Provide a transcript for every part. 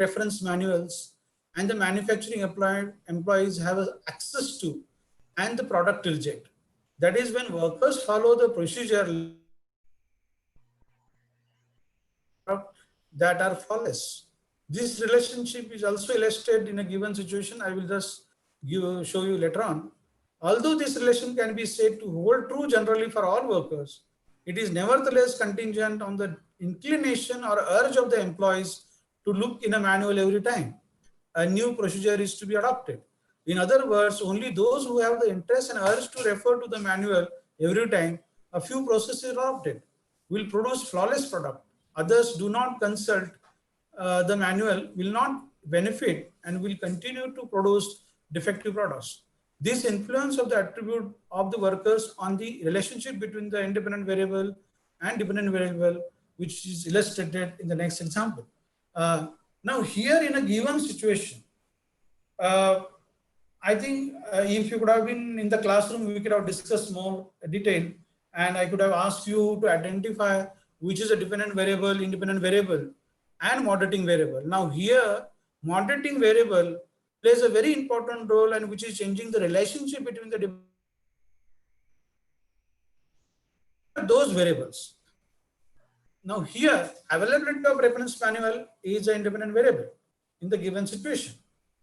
reference manuals and the manufacturing employees have access to and the product reject. That is when workers follow the procedure that are flawless. This relationship is also illustrated in a given situation. I will just show you later on. Although this relation can be said to hold true generally for all workers, it is nevertheless contingent on the inclination or urge of the employees to look in a manual every time a new procedure is to be adopted. In other words, only those who have the interest and urge to refer to the manual every time a few processes are adopted will produce flawless product. Others do not consult the manual will not benefit and will continue to produce defective products. This influence of the attribute of the workers on the relationship between the independent variable and dependent variable, which is illustrated in the next example. Now here in a given situation, I think if you could have been in the classroom, we could have discussed more detail, and I could have asked you to identify which is a dependent variable, independent variable, and moderating variable. Now here, moderating variable plays a very important role, and which is changing the relationship between the those variables. Now here, availability of reference manual is an independent variable in the given situation,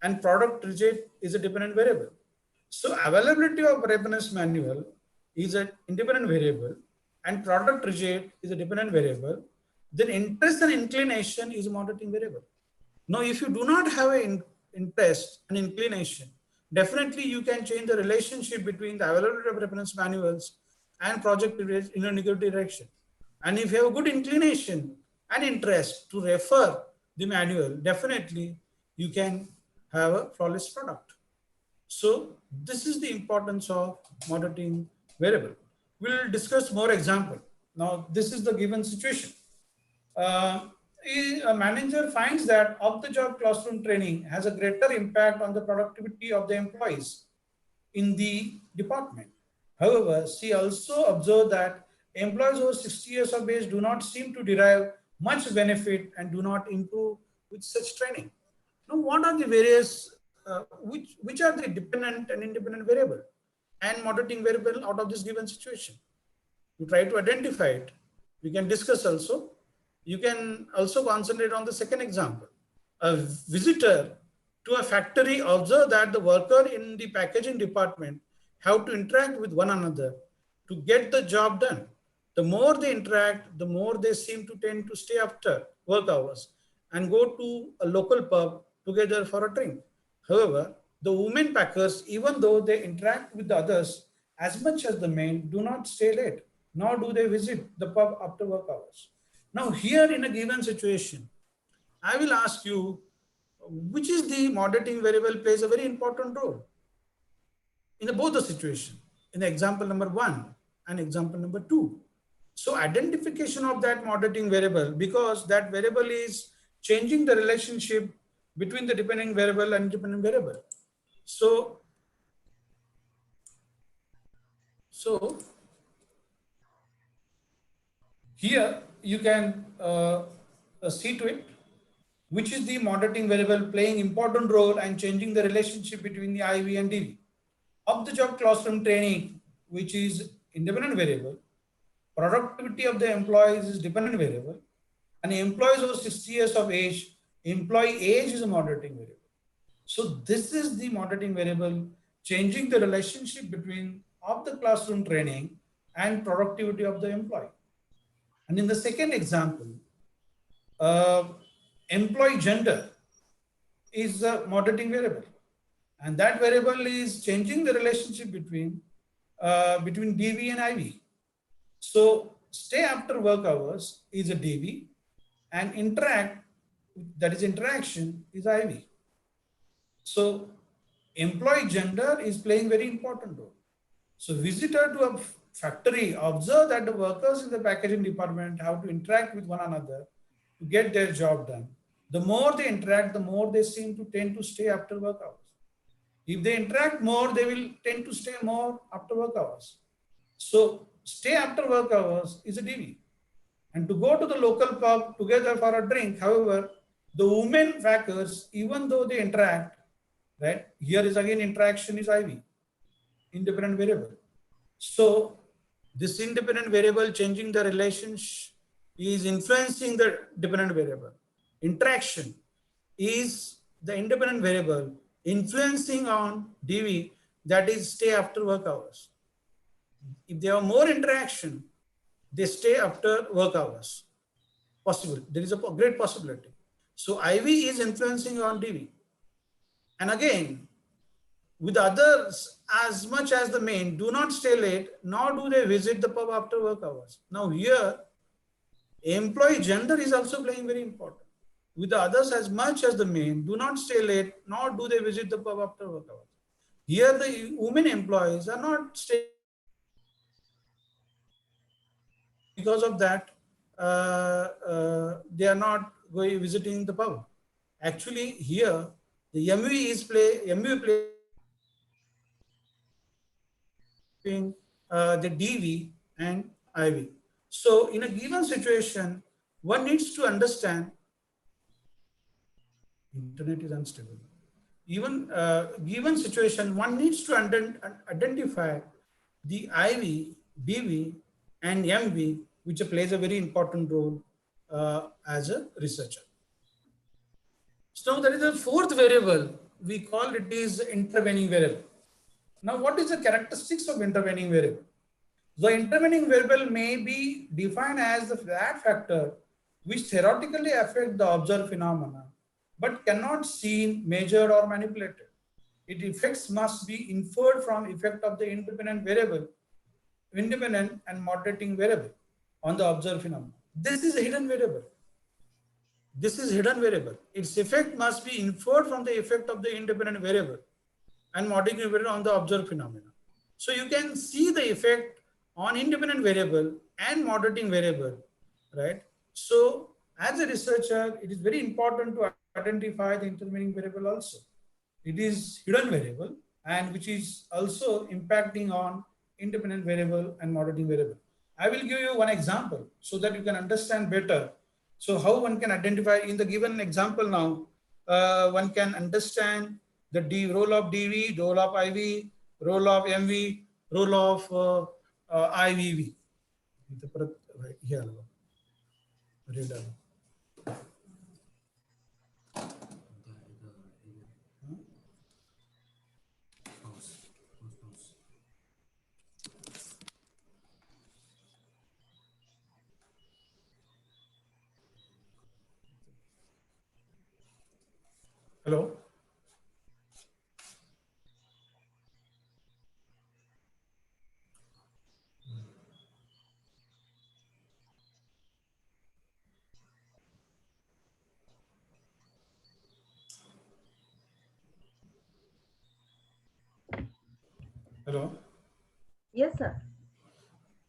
and product reject is a dependent variable. So availability of reference manual is an independent variable, and product reject is a dependent variable. Then interest and inclination is a moderating variable. Now, if you do not have an interest and inclination, definitely you can change the relationship between the availability of reference manuals and project in a negative direction. And if you have a good inclination and interest to refer the manual, definitely you can have a flawless product. So this is the importance of moderating variable. We'll discuss more example. Now, this is the given situation. A manager finds that off-the-job classroom training has a greater impact on the productivity of the employees in the department. However, she also observed that employees over 60 years of age do not seem to derive much benefit and do not improve with such training. Now, what are the various, which are the dependent and independent variable and moderating variable out of this given situation? You try to identify it. We can discuss also. You can also concentrate on the second example. A visitor to a factory observes that the worker in the packaging department have to interact with one another to get the job done. The more they interact, the more they seem to tend to stay after work hours and go to a local pub together for a drink. However, the women packers, even though they interact with the others as much as the men, do not stay late, nor do they visit the pub after work hours. Now here in a given situation, I will ask you, which is the moderating variable plays a very important role in both the situation, in the example number 1 and example number 2. So identification of that moderating variable, because that variable is changing the relationship between the dependent variable and independent variable. So here you can see to it, which is the moderating variable playing important role and changing the relationship between the IV and DV. Off-the-job classroom training, which is independent variable, productivity of the employees is dependent variable, and employees over 60 years of age, employee age is a moderating variable. So this is the moderating variable changing the relationship between of the classroom training and productivity of the employee. And in the second example, employee gender is a moderating variable, and that variable is changing the relationship between DV and IV. So stay after work hours is a DV, and interact, that is interaction, is IV. So employee gender is playing very important role. So visitor to a factory observe that the workers in the packaging department have to interact with one another to get their job done. The more they interact, the more they seem to tend to stay after work hours. If they interact more, they will tend to stay more after work hours. So stay after work hours is a DV. And to go to the local pub together for a drink, however, The women factors, even though they interact, right? Here is again interaction is IV, independent variable. So this independent variable changing the relationship is influencing the dependent variable. Interaction is the independent variable influencing on DV, that is stay after work hours. If they have more interaction, they stay after work hours. Possible. There is a great possibility. So IV is influencing on DV. And again, with others, as much as the main, do not stay late, nor do they visit the pub after work hours. Now here, employee gender is also playing very important. With the others, as much as the main, do not stay late, nor do they visit the pub after work hours. Here, the women employees are not staying because of that. They are not going visiting the pub. Actually, here the MV the DV and IV. So in a given situation, one needs to understand internet is unstable. Even given situation, one needs to identify the IV, DV, and MV, which plays a very important role as a researcher. So there is a fourth variable. We call it is intervening variable. Now, what is the characteristics of intervening variable? The intervening variable may be defined as that factor which theoretically affect the observed phenomena, but cannot seen, measured, or manipulated. Its effects must be inferred from effect of the independent variable, independent and moderating variable on the observed phenomena. This is a hidden variable. This is hidden variable. Its effect must be inferred from the effect of the independent variable and moderating variable on the observed phenomena. So you can see the effect on independent variable and moderating variable, right? So as a researcher, it is very important to identify the intervening variable also. It is hidden variable and which is also impacting on independent variable and moderating variable. I will give you one example so that you can understand better. So how one can identify in the given example now, one can understand the role of DV, role of IV, role of MV, role of IVV. Here, hello. Hello. Yes, sir.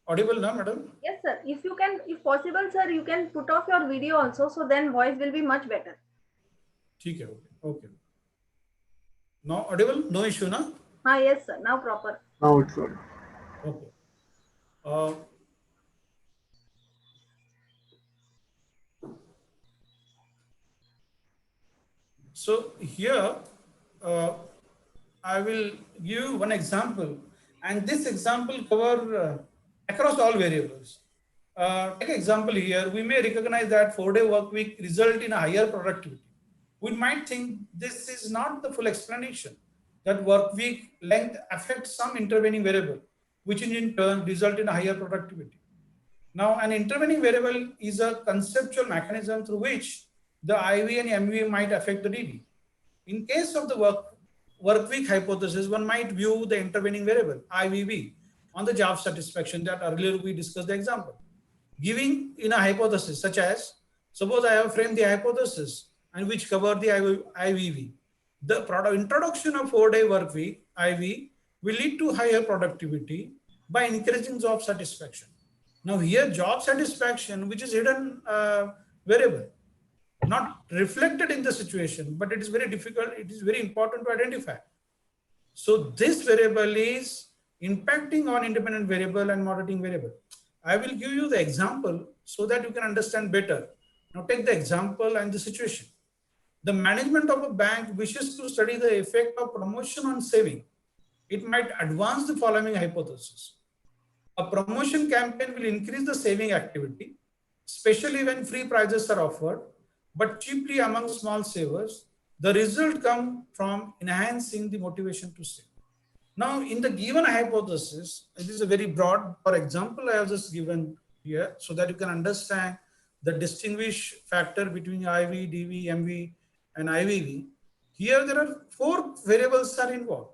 Audible now, madam? Yes, sir. If you can, if possible, sir, you can put off your video also, so then voice will be much better. Okay, okay. Now audible? No issue, na? Yes, sir. Now proper. Now it's good. Okay. Uh, so here, uh, I will give one example, and this example cover across all variables. Take example here, we may recognize that 4-day work week result in a higher productivity. We might think this is not the full explanation, that work week length affects some intervening variable, which in turn result in a higher productivity. Now, an intervening variable is a conceptual mechanism through which the IV and MV might affect the DV. In case of the work week hypothesis, one might view the intervening variable, IVV, on the job satisfaction that earlier we discussed the example. Giving in a hypothesis such as, suppose I have framed the hypothesis and which cover the IVV. The introduction of 4-day work week, IV, will lead to higher productivity by increasing job satisfaction. Now here job satisfaction, which is hidden variable, not reflected in the situation, but it is very difficult, it is very important to identify. So this variable is impacting on independent variable and moderating variable. I will give you the example so that you can understand better. Now take the example and the situation. The management of a bank wishes to study the effect of promotion on saving. It might advance the following hypothesis. A promotion campaign will increase the saving activity, especially when free prizes are offered, but cheaply among small savers. The result comes from enhancing the motivation to save. Now, in the given hypothesis, it is a very broad, for example, I have just given here so that you can understand the distinguish factor between IV, DV, MV, and IVV. Here, there are four variables are involved.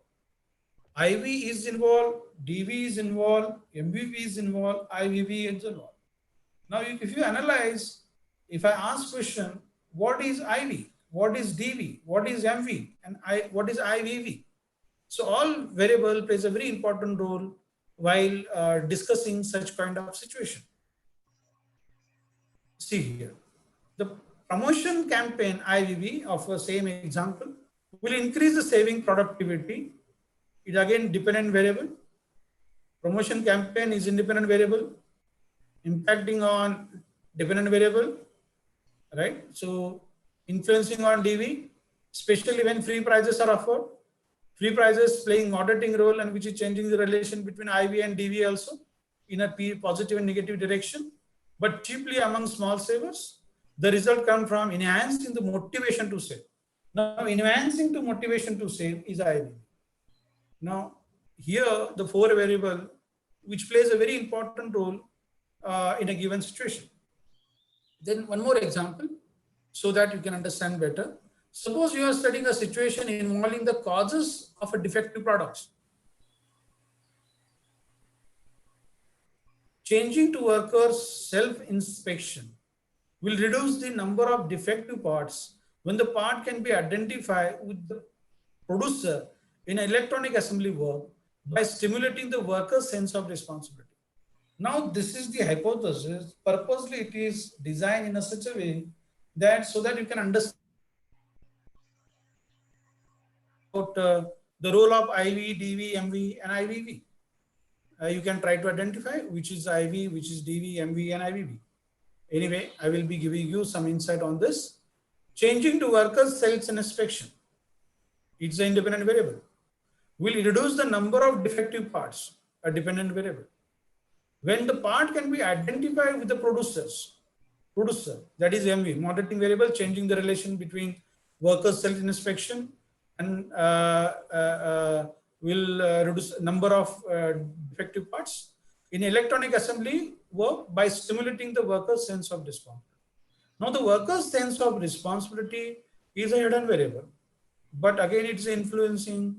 IV is involved, DV is involved, MVV is involved, IVV is involved. Now, if you analyze, if I ask question, what is IV, what is DV, what is MV, and what is IVV? So all variable plays a very important role while discussing such kind of situation. See here, the promotion campaign IVV of the same example will increase the saving productivity. It again dependent variable. Promotion campaign is independent variable, impacting on dependent variable, right? So influencing on DV, especially when free prizes are offered. Free prizes playing moderating role and which is changing the relation between IV and DV also in a positive and negative direction, but cheaply among small savers. The result comes from enhancing the motivation to save. Now, enhancing to motivation to save is IV. Now, here the four variable which plays a very important role in a given situation. Then one more example so that you can understand better. Suppose you are studying a situation involving the causes of a defective products. Changing to workers' self-inspection will reduce the number of defective parts when the part can be identified with the producer in electronic assembly work by stimulating the worker's sense of responsibility. Now, this is the hypothesis. Purposely, it is designed in a such a way that so that you can understand about the role of IV, DV, MV, and IVV. You can try to identify which is IV, which is DV, MV, and IVV. Anyway, I will be giving you some insight on this. Changing to workers' sales and inspection. It's an independent variable. Will reduce the number of defective parts, a dependent variable. When the part can be identified with the producer, that is MV, moderating variable, changing the relation between workers' self-inspection and will reduce number of defective parts. In electronic assembly work by stimulating the worker's sense of responsibility. Now the worker's sense of responsibility is a hidden variable, but again it's influencing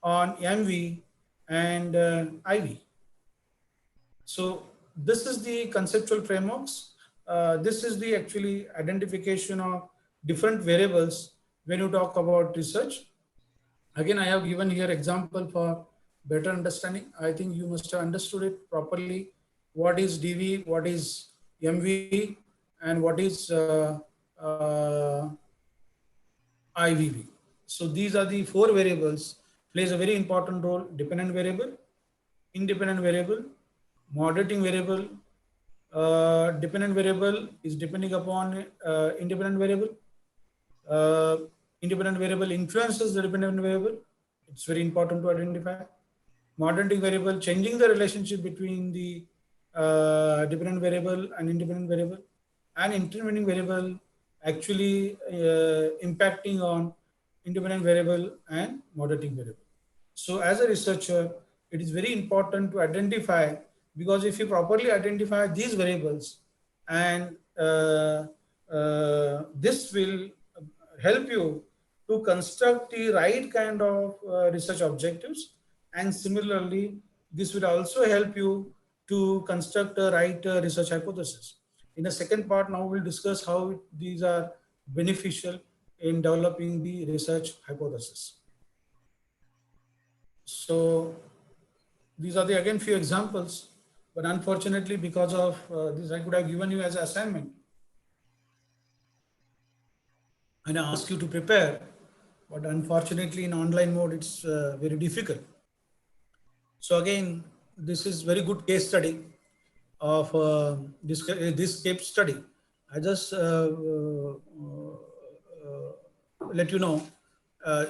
on MV and IV. So this is the conceptual frameworks. This is the actually identification of different variables when you talk about research. Again, I have given here example for better understanding. I think you must have understood it properly. What is DV, what is MV, and what is IVV. So these are the four variables, plays a very important role: dependent variable, independent variable, moderating variable. Dependent variable is depending upon independent variable. Independent variable influences the dependent variable. It's very important to identify. Moderating variable, changing the relationship between the dependent variable and independent variable, and intervening variable actually impacting on independent variable and moderating variable. So as a researcher, it is very important to identify, because if you properly identify these variables, and this will help you to construct the right kind of research objectives, and similarly this will also help you to construct a right research hypothesis. In the second part, now we'll discuss how these are beneficial in developing the research hypothesis. So these are the again few examples, but unfortunately because of this I could have given you as an assignment and I ask you to prepare, but unfortunately in online mode it's very difficult. So again, this is very good case study of this case study. I just let you know,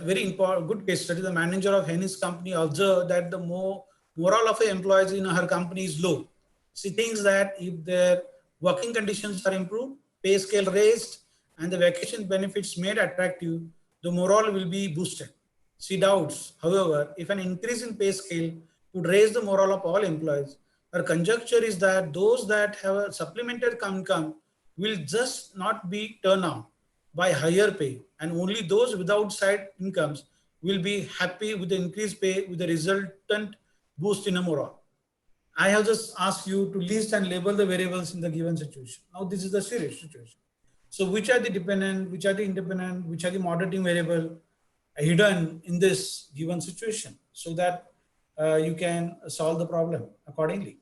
very important, good case study. The manager of Hennis company observed that the morale of employees in her company is low. She thinks that if their working conditions are improved, pay scale raised, and the vacation benefits made attractive, the morale will be boosted. She doubts, however, if an increase in pay scale would raise the morale of all employees. Her conjecture is that those that have a supplemented income will just not be turned on by higher pay, and only those without side incomes will be happy with the increased pay with the resultant boost in a morale. I have just asked you to list and label the variables in the given situation. Now this is the serious situation. So which are the dependent, which are the independent, which are the moderating variable hidden in this given situation, so that you can solve the problem accordingly.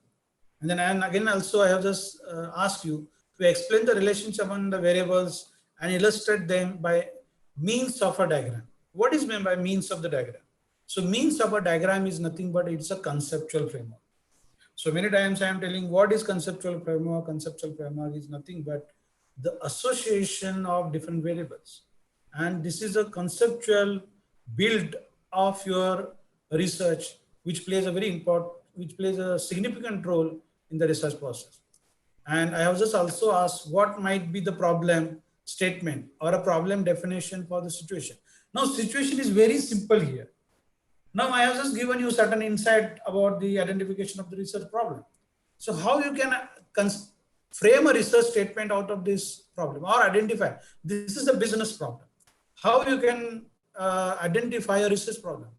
And again, also I have just asked you to explain the relationship among the variables and illustrate them by means of a diagram. What is meant by means of the diagram? So means of a diagram is nothing but it's a conceptual framework. So many times I am telling what is conceptual framework. Conceptual framework is nothing but the association of different variables. And this is a conceptual build of your research, which plays a significant role in the research process. And I have just also asked what might be the problem statement or a problem definition for the situation. Now, situation is very simple here. Now, I have just given you certain insight about the identification of the research problem. So how you can frame a research statement out of this problem or identify, this is a business problem. How you can identify a research problem.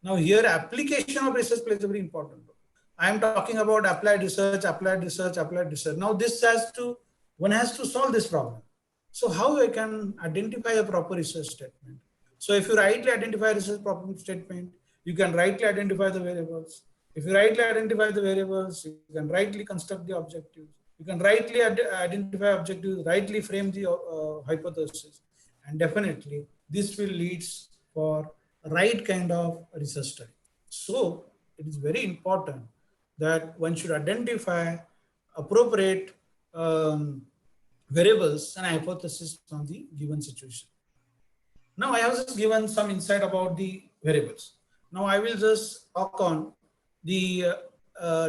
Now here application of research plays a very important role. I am talking about applied research, applied research, applied research. Now one has to solve this problem. So how I can identify a proper research statement? So if you rightly identify research problem statement, you can rightly identify the variables. If you rightly identify the variables, you can rightly construct the objectives. You can rightly identify objectives, rightly frame the hypothesis. And definitely this will lead for right kind of research study. So it is very important that one should identify appropriate variables and hypotheses from the given situation. Now I have just given some insight about the variables. Now I will just talk on the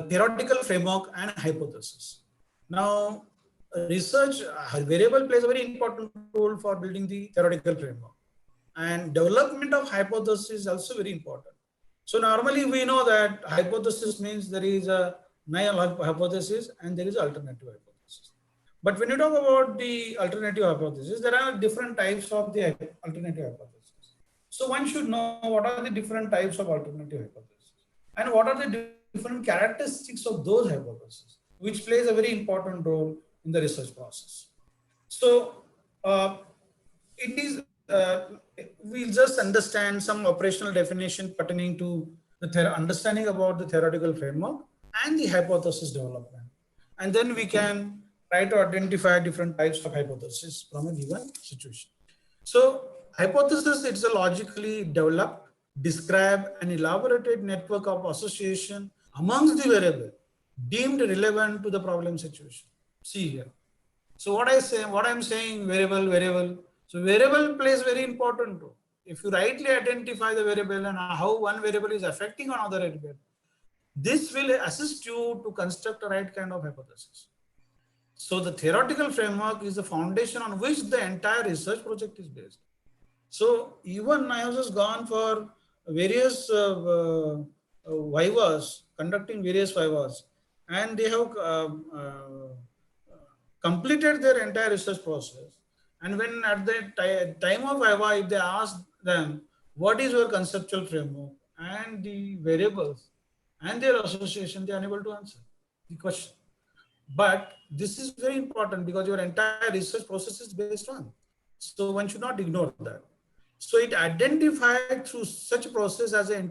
theoretical framework and hypothesis. Now research variable plays a very important role for building the theoretical framework, and development of hypothesis is also very important. So normally we know that hypothesis means there is a null hypothesis and there is alternative hypothesis. But when you talk about the alternative hypothesis, there are different types of the alternative hypothesis. So one should know what are the different types of alternative hypothesis and what are the different characteristics of those hypotheses, which plays a very important role in the research process. So it is we'll just understand some operational definition pertaining to the understanding about the theoretical framework and the hypothesis development. And then we can try to identify different types of hypothesis from a given situation. So hypothesis, it's a logically developed, described and elaborated network of association amongst the variable deemed relevant to the problem situation. See here. So what I'm saying, variable. So variable plays very important role. If you rightly identify the variable and how one variable is affecting another variable, this will assist you to construct a right kind of hypothesis. So the theoretical framework is the foundation on which the entire research project is based. So even I have just gone for various vivas, conducting various vivas, and they have completed their entire research process. And when at the time of viva, if they ask them, what is your conceptual framework and the variables and their association, they are unable to answer the question. But this is very important because your entire research process is based on. So one should not ignore that. So it identified through such a process as an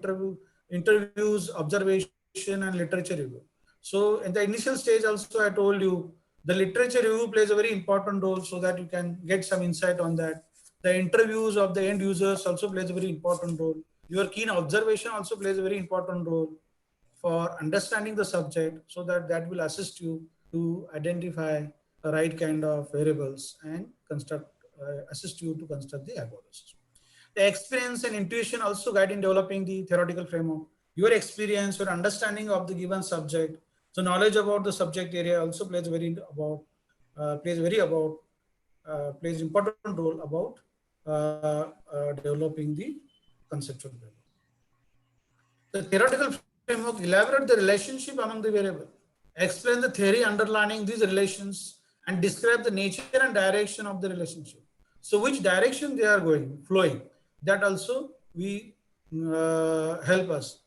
interviews, observation, and literature review. So in the initial stage also, I told you the literature review plays a very important role so that you can get some insight on that. The interviews of the end users also plays a very important role. Your keen observation also plays a very important role for understanding the subject, so that will assist you to identify the right kind of variables and assist you to construct the hypothesis. The experience and intuition also guide in developing the theoretical framework. Your experience, your understanding of the given subject, so knowledge about the subject area also plays important role about developing the conceptual framework. The theoretical framework elaborate the relationship among the variables, explain the theory underlying these relations, and describe the nature and direction of the relationship. So which direction they are flowing, that also we help us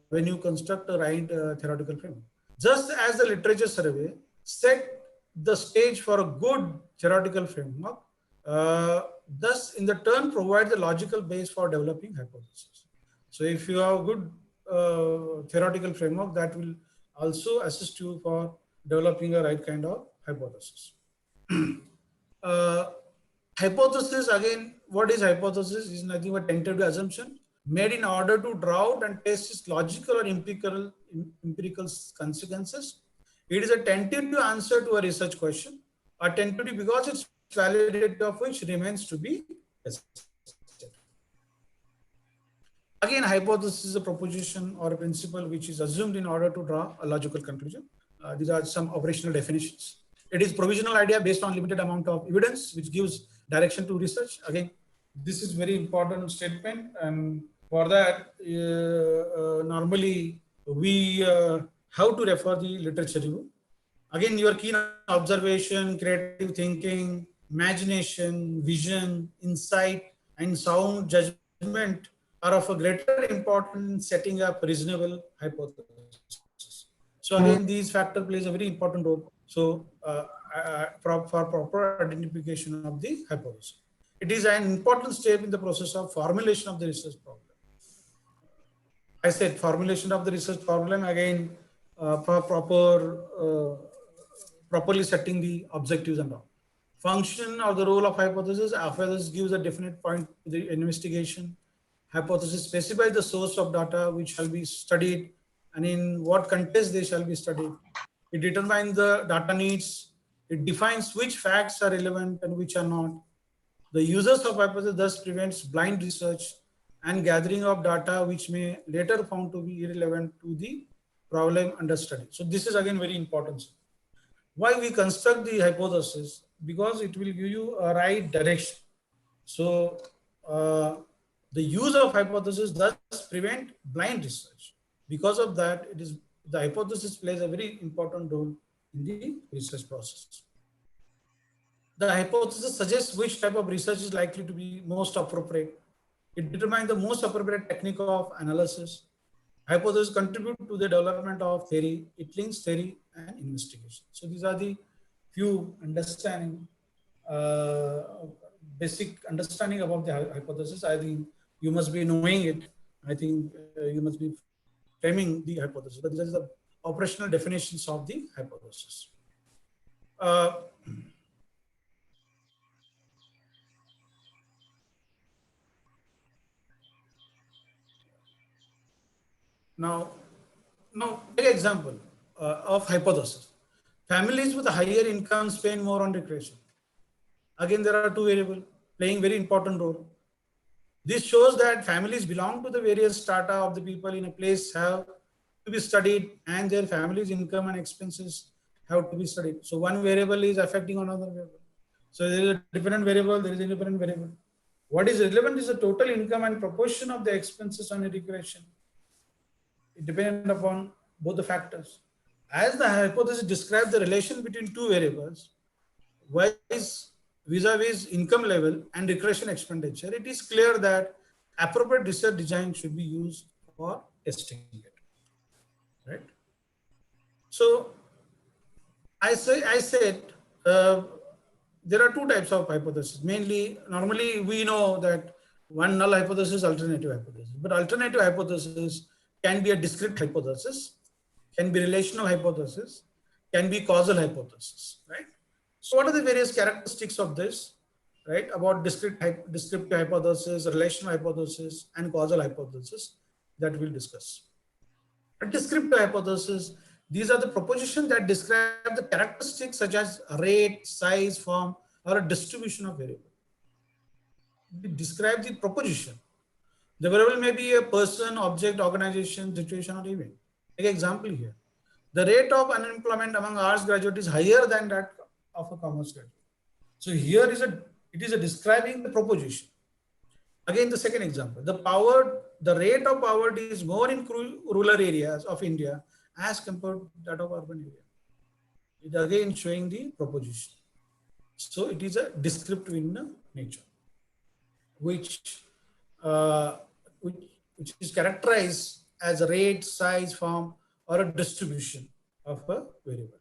when you construct a right theoretical framework. Just as the literature survey set the stage for a good theoretical framework, thus in the turn provide the logical base for developing hypotheses. So if you have a good theoretical framework, that will also assist you for developing a right kind of hypothesis. uh, Hypothesis, again, what is hypothesis? Is nothing but tentative assumption made in order to draw out and test its logical or empirical consequences. It is a tentative answer to a research question, a tentative because its validity of which remains to be tested. Again, hypothesis is a proposition or a principle which is assumed in order to draw a logical conclusion. These are some operational definitions. It is provisional idea based on limited amount of evidence, which gives direction to research. Again, this is very important statement, and for that, normally we have to refer the literature review. Again, your keen observation, creative thinking, imagination, vision, insight, and sound judgment are of a greater importance in setting up reasonable hypothesis. So again, these factors plays a very important role. So for proper identification of the hypothesis, it is an important step in the process of formulation of the research problem. I said formulation of the research problem, again, for properly setting the objectives and all. Function or the role of hypothesis. Hypothesis gives a definite point to the investigation. Hypothesis specifies the source of data which shall be studied and in what context they shall be studied. It determines the data needs. It defines which facts are relevant and which are not. The users of hypothesis thus prevents blind research and gathering of data which may later found to be irrelevant to the problem under study. So this is again very important. Why we construct the hypothesis? Because it will give you a right direction. So the use of hypothesis thus prevent blind research. Because of that, it is the hypothesis plays a very important role in the research process. The hypothesis suggests which type of research is likely to be most appropriate. It determines the most appropriate technique of analysis. Hypotheses contribute to the development of theory. It links theory and investigation. So these are the few understanding, basic understanding about the hypothesis. I think you must be knowing it. I think you must be framing the hypothesis. But these are the operational definitions of the hypothesis. Now, take an example of hypothesis. Families with a higher income spend more on recreation. Again, there are two variables playing very important role. This shows that families belong to the various strata of the people in a place have to be studied, and their family's income and expenses have to be studied. So one variable is affecting another variable. So there is a different variable, there is a different variable. What is relevant is the total income and proportion of the expenses on a recreation. It depends upon both the factors. As the hypothesis describes the relation between two variables, vis-a-vis income level and recreation expenditure, it is clear that appropriate research design should be used for testing it. Right? So I said there are two types of hypotheses. Mainly, normally we know that one null hypothesis, alternative hypothesis. But alternative hypothesis can be a discrete hypothesis, can be relational hypothesis, can be causal hypothesis, right? So what are the various characteristics of this, right? About descriptive hypothesis, relational hypothesis, and causal hypothesis that we'll discuss. A descriptive hypothesis, these are the propositions that describe the characteristics such as rate, size, form, or a distribution of variables. describe the proposition. The variable may be a person, object, organization, situation, or event. Take example here. The rate of unemployment among arts graduate is higher than that of a commerce graduate. So here it is a describing the proposition. Again, the second example, the rate of poverty is more in rural areas of India as compared to that of urban area. It again showing the proposition. So it is a descriptive in nature, which, uh, which, which is characterized as a rate, size, form, or a distribution of a variable.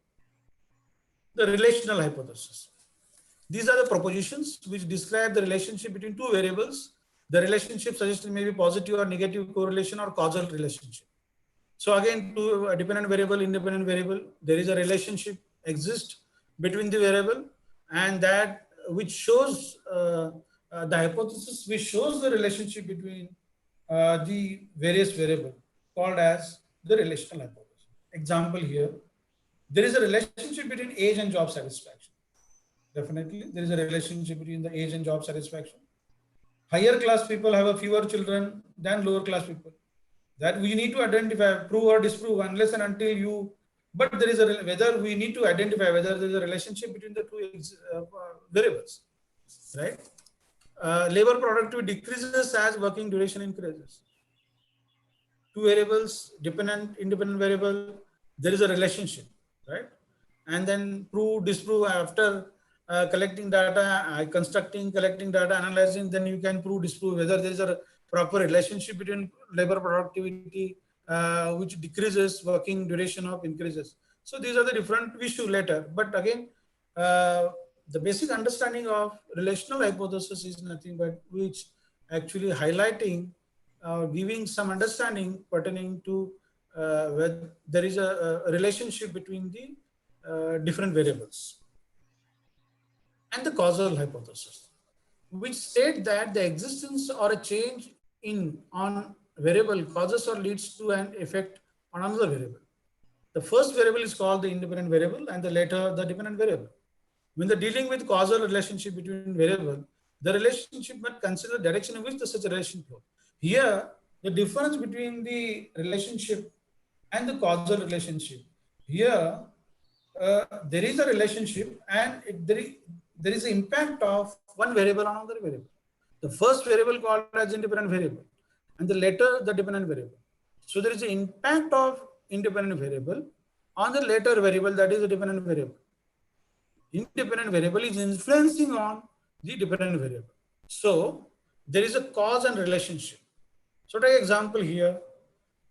The relational hypothesis. These are the propositions which describe the relationship between two variables. The relationship suggested may be positive or negative correlation or causal relationship. So again, to a dependent variable, independent variable, there is a relationship exists between the variable, and that which shows the hypothesis which shows the relationship between the various variable called as the relational hypothesis. Example here, there is a relationship between age and job satisfaction. Definitely, there is a relationship between the age and job satisfaction. Higher class people have a fewer children than lower class people. That we need to identify, prove or disprove, unless and until you. But there is a whether we need to identify whether there is a relationship between the two variables, right? Labor productivity decreases as working duration increases. Two variables, dependent, independent variable, there is a relationship, right? And then prove, disprove after collecting data, collecting data, analyzing, then you can prove, disprove whether there is a proper relationship between labor productivity, which decreases, working duration of increases. So these are the different, we should later. But again, the basic understanding of relational hypothesis is nothing but which actually highlighting, giving some understanding pertaining to whether there is a relationship between the different variables. And the causal hypothesis, which state that the existence or a change in on variable causes or leads to an effect on another variable. The first variable is called the independent variable and the later the dependent variable. When they're dealing with causal relationship between variable, the relationship must consider the direction in which the such a relation flows. Here, the difference between the relationship and the causal relationship. Here, there is a relationship and there is an impact of one variable on another variable. The first variable called as independent variable and the later the dependent variable. So there is an impact of independent variable on the later variable, that is the dependent variable. Independent variable is influencing on the dependent variable. So there is a cause and relationship. So take example here,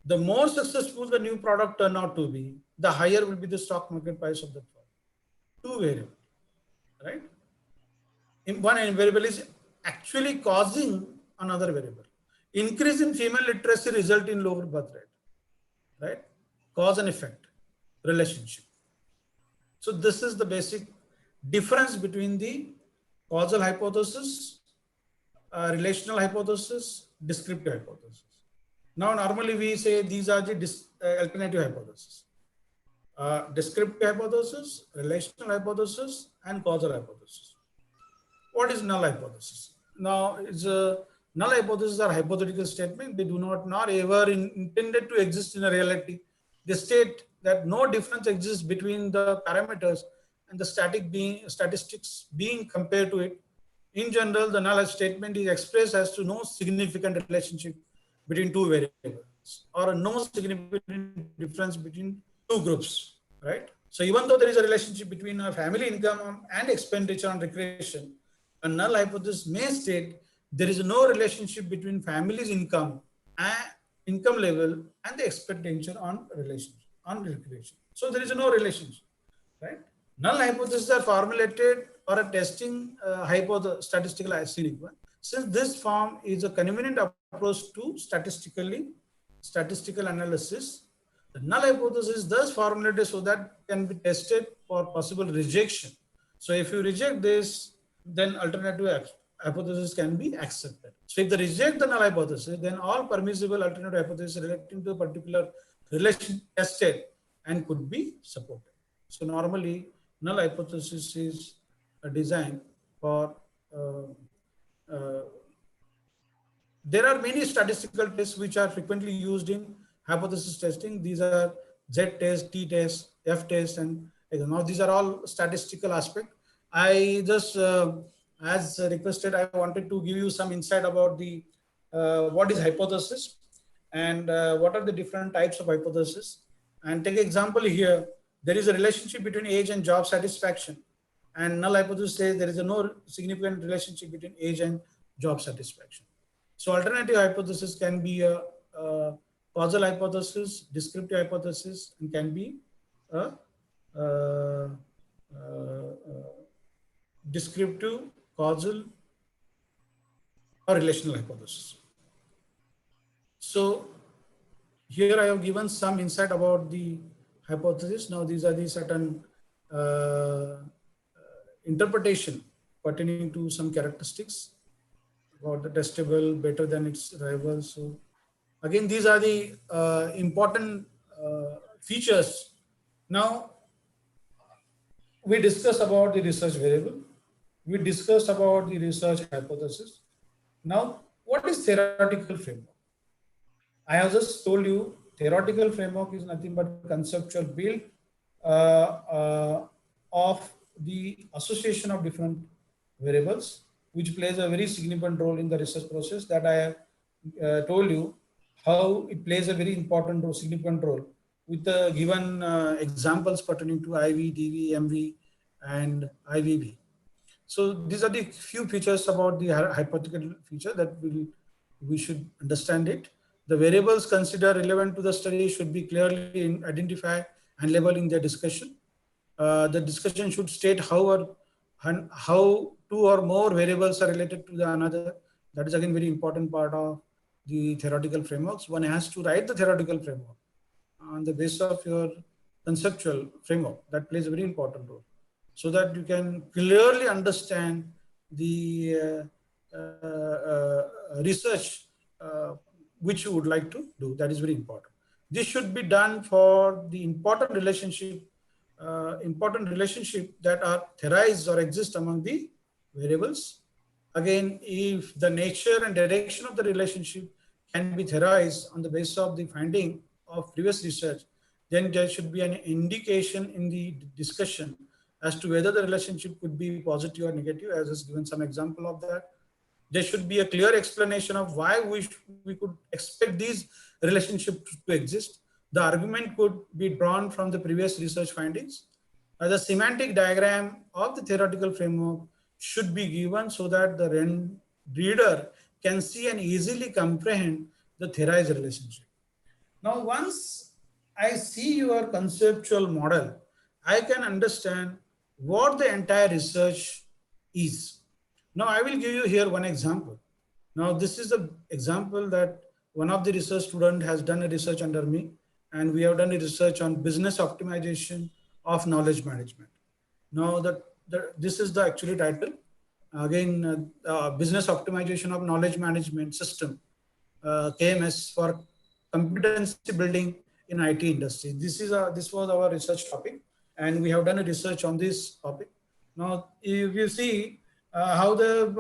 the more successful the new product turn out to be, the higher will be the stock market price of the product. Two variables, right? One variable is actually causing another variable. Increase in female literacy result in lower birth rate, right? Cause and effect relationship. So this is the basic difference between the causal hypothesis, relational hypothesis, descriptive hypothesis. Now, normally we say these are the alternative hypotheses. Descriptive hypothesis, relational hypothesis, and causal hypothesis. What is null hypothesis? Now, it's a null hypothesis are hypothetical statement. They do not ever intended to exist in a reality. They state that no difference exists between the parameters and the statistics being compared to it. In general, the null statement is expressed as to no significant relationship between two variables or no significant difference between two groups, right? So even though there is a relationship between a family income and expenditure on recreation, a null hypothesis may state there is no relationship between family's income level and the expenditure on recreation. So there is no relationship, right? Null hypotheses are formulated or a testing statistical sequence. Since this form is a convenient approach to statistical analysis, the null hypothesis is thus formulated so that it can be tested for possible rejection. So if you reject this, then alternative hypothesis can be accepted. So if they reject the null hypothesis, then all permissible alternative hypotheses relating to a particular relation tested and could be supported. So normally, null hypothesis is designed for There are many statistical tests which are frequently used in hypothesis testing. These are Z test, T test, F test, and now these are all statistical aspect. I just, as requested, I wanted to give you some insight about the what is hypothesis and what are the different types of hypothesis. And take example here, there is a relationship between age and job satisfaction. And null hypothesis says there is a no significant relationship between age and job satisfaction. So alternative hypothesis can be a causal hypothesis, descriptive hypothesis, and can be a, uh, descriptive, causal, or relational hypothesis. So here I have given some insight about the hypothesis. Now these are the certain interpretation pertaining to some characteristics about the testable better than its rival. So again, these are the important features. Now we discussed about the research variable. We discussed about the research hypothesis. Now, what is theoretical framework? I have just told you theoretical framework is nothing but conceptual build of the association of different variables, which plays a very significant role in the research process that I have told you how it plays a very important role, significant role with the given examples pertaining to IV, DV, MV, and IVV. So these are the few features about the hypothetical feature that we should understand it. The variables considered relevant to the study should be clearly identified and labeled in the discussion. The discussion should state how two or more variables are related to the another. That is again very important part of the theoretical frameworks. One has to write the theoretical framework on the basis of your conceptual framework. That plays a very important role, so that you can clearly understand the research which you would like to do. That is very important. This should be done for the important relationship that are theorized or exist among the variables. Again, if the nature and direction of the relationship can be theorized on the basis of the finding of previous research, then there should be an indication in the discussion as to whether the relationship could be positive or negative, as is given some example of that. There should be a clear explanation of why we could expect these relationships to exist. The argument could be drawn from the previous research findings. The semantic diagram of the theoretical framework should be given so that the reader can see and easily comprehend the theorized relationship. Now, once I see your conceptual model, I can understand what the entire research is. Now, I will give you here one example. Now, this is an example that one of the research student has done a research under me, and we have done a research on business optimization of knowledge management. Now, this is the actually title. Again, business optimization of knowledge management system, KMS, for competency building in IT industry. This was our research topic, and we have done a research on this topic. Now, if you see how the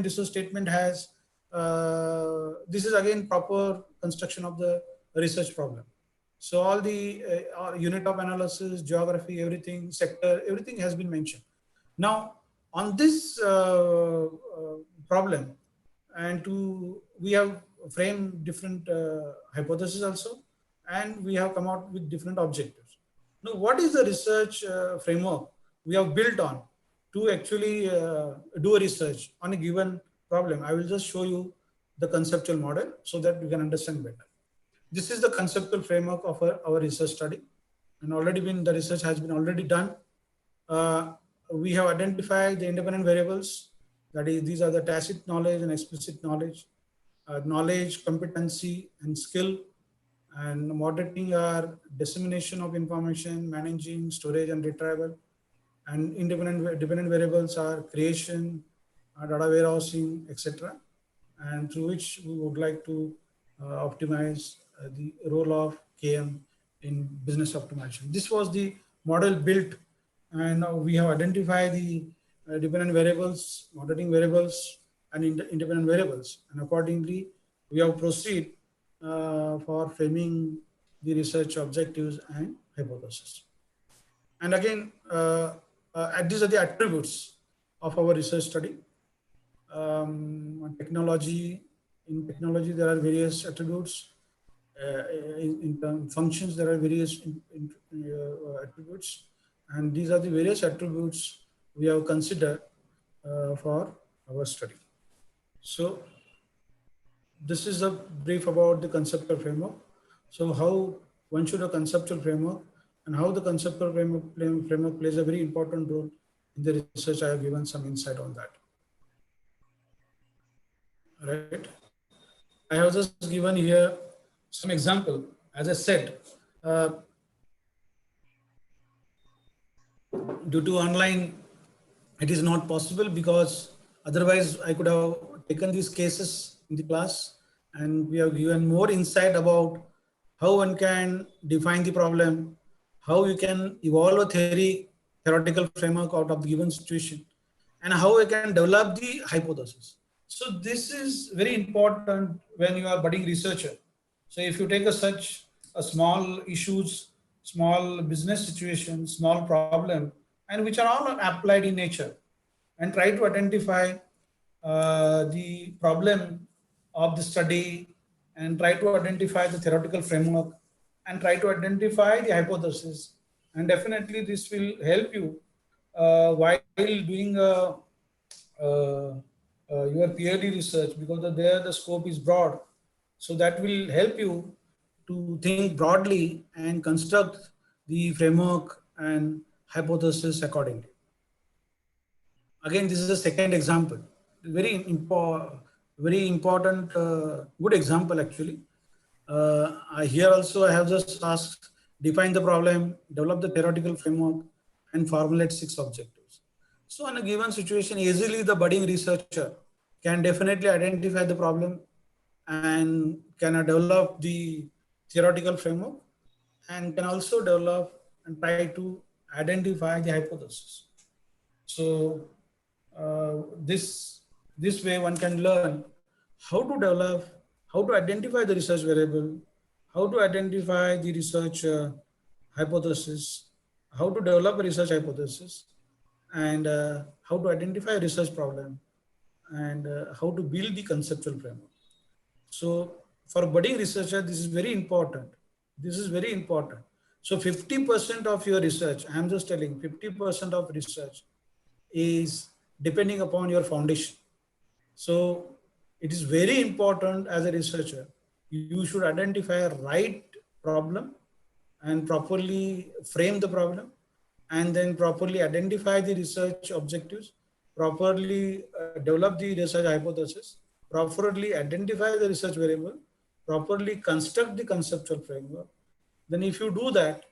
research statement has, this is again proper construction of the research problem. So all the unit of analysis, geography, everything, sector, everything has been mentioned. Now, on this problem, and we have framed different hypotheses also, and we have come out with different objectives. Now, what is the research framework we have built on to actually do a research on a given problem? I will just show you the conceptual model so that you can understand better. This is the conceptual framework of our research study, and the research has been already done. We have identified the independent variables. That is, these are the tacit knowledge and explicit knowledge, knowledge, competency, and skill. And moderating are dissemination of information, managing, storage, and retrieval. And dependent variables are creation, data warehousing, etc. And through which we would like to optimize the role of KM in business optimization. This was the model built, and we have identified the dependent variables, moderating variables, and independent variables. And accordingly, we have proceed for framing the research objectives and hypothesis. And again, these are the attributes of our research study. Technology, in technology, there are various attributes. In terms functions, there are various attributes, and these are the various attributes we have considered for our study. So this is a brief about the conceptual framework. So how one should a conceptual framework, and how the conceptual framework plays a very important role in the research. I have given some insight on that. Right. I have just given here some example. As I said, uh, due to online, it is not possible, because otherwise I could have taken these cases in the class, and we have given more insight about how one can define the problem, how you can evolve a theoretical framework out of the given situation, and how you can develop the hypothesis. So this is very important when you are budding researcher. So if you take such a small issues, small business situation, small problem, and which are all applied in nature, and try to identify the problem of the study, and try to identify the theoretical framework, and try to identify the hypothesis, and definitely this will help you while doing your PhD research, because there the scope is broad. So that will help you to think broadly and construct the framework and hypothesis accordingly. Again, this is a second example, very important, good example actually. Here also I have just asked, define the problem, develop the theoretical framework, and formulate 6 objectives. So in a given situation, easily the budding researcher can definitely identify the problem, and can develop the theoretical framework, and can also develop and try to identify the hypothesis. So this way one can learn how to develop, how to identify the research variable, how to identify the research hypothesis, how to develop a research hypothesis, and how to identify a research problem, and how to build the conceptual framework. So for budding researcher, this is very important. This is very important. So 50% of your research, I am just telling, 50% of research is depending upon your foundation. So it is very important as a researcher, you should identify a right problem and properly frame the problem, and then properly identify the research objectives, properly develop the research hypothesis, properly identify the research variable, properly construct the conceptual framework. Then if you do that,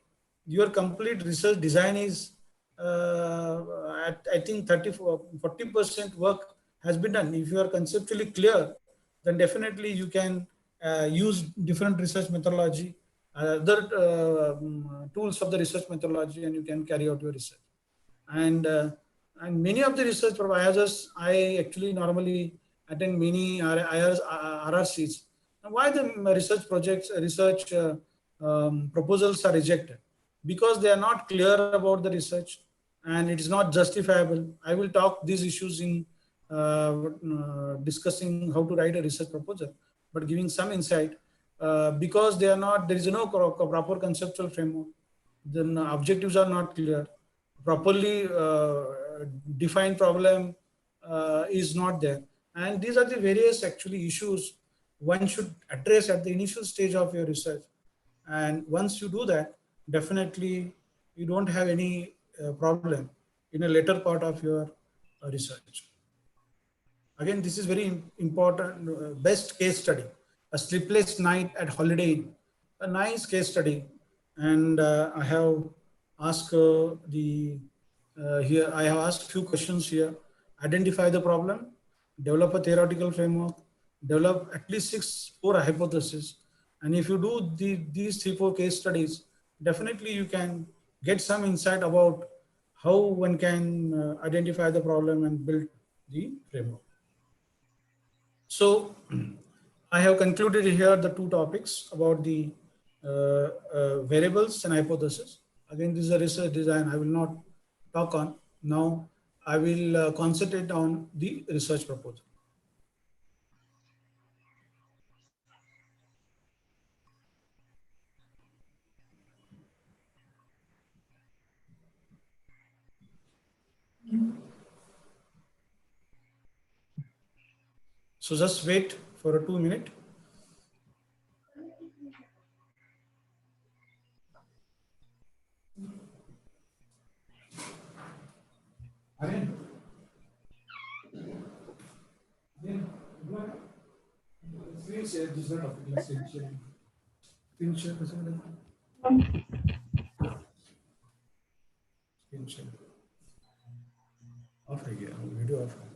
your complete research design is at, I think 40% work has been done. If you are conceptually clear, then definitely you can use different research methodology, other tools of the research methodology, and you can carry out your research. And many of the research providers, I actually normally attend many RRCs. Now, why the research projects, research proposals are rejected? Because they are not clear about the research, and it is not justifiable. I will talk these issues in discussing how to write a research proposal, but giving some insight, because they are not, there is no proper conceptual framework, then objectives are not clear, properly defined problem is not there. And these are the various actually issues one should address at the initial stage of your research. And once you do that, definitely you don't have any problem in a later part of your research. Again, this is very important. Best case study, a sleepless night at Holiday Inn, a nice case study. And I have asked here, I have asked few questions here. Identify the problem, develop a theoretical framework, develop at least 4 hypotheses. And if you do these 3-4 case studies, definitely you can get some insight about how one can identify the problem and build the framework. So I have concluded here the two topics about the variables and hypothesis. Again, this is a research design I will not talk on. Now I will concentrate on the research proposal. So just wait for a 2 minute. Screen share, this is not official screen share. Screen share, screen share. Off है क्या? Video off है.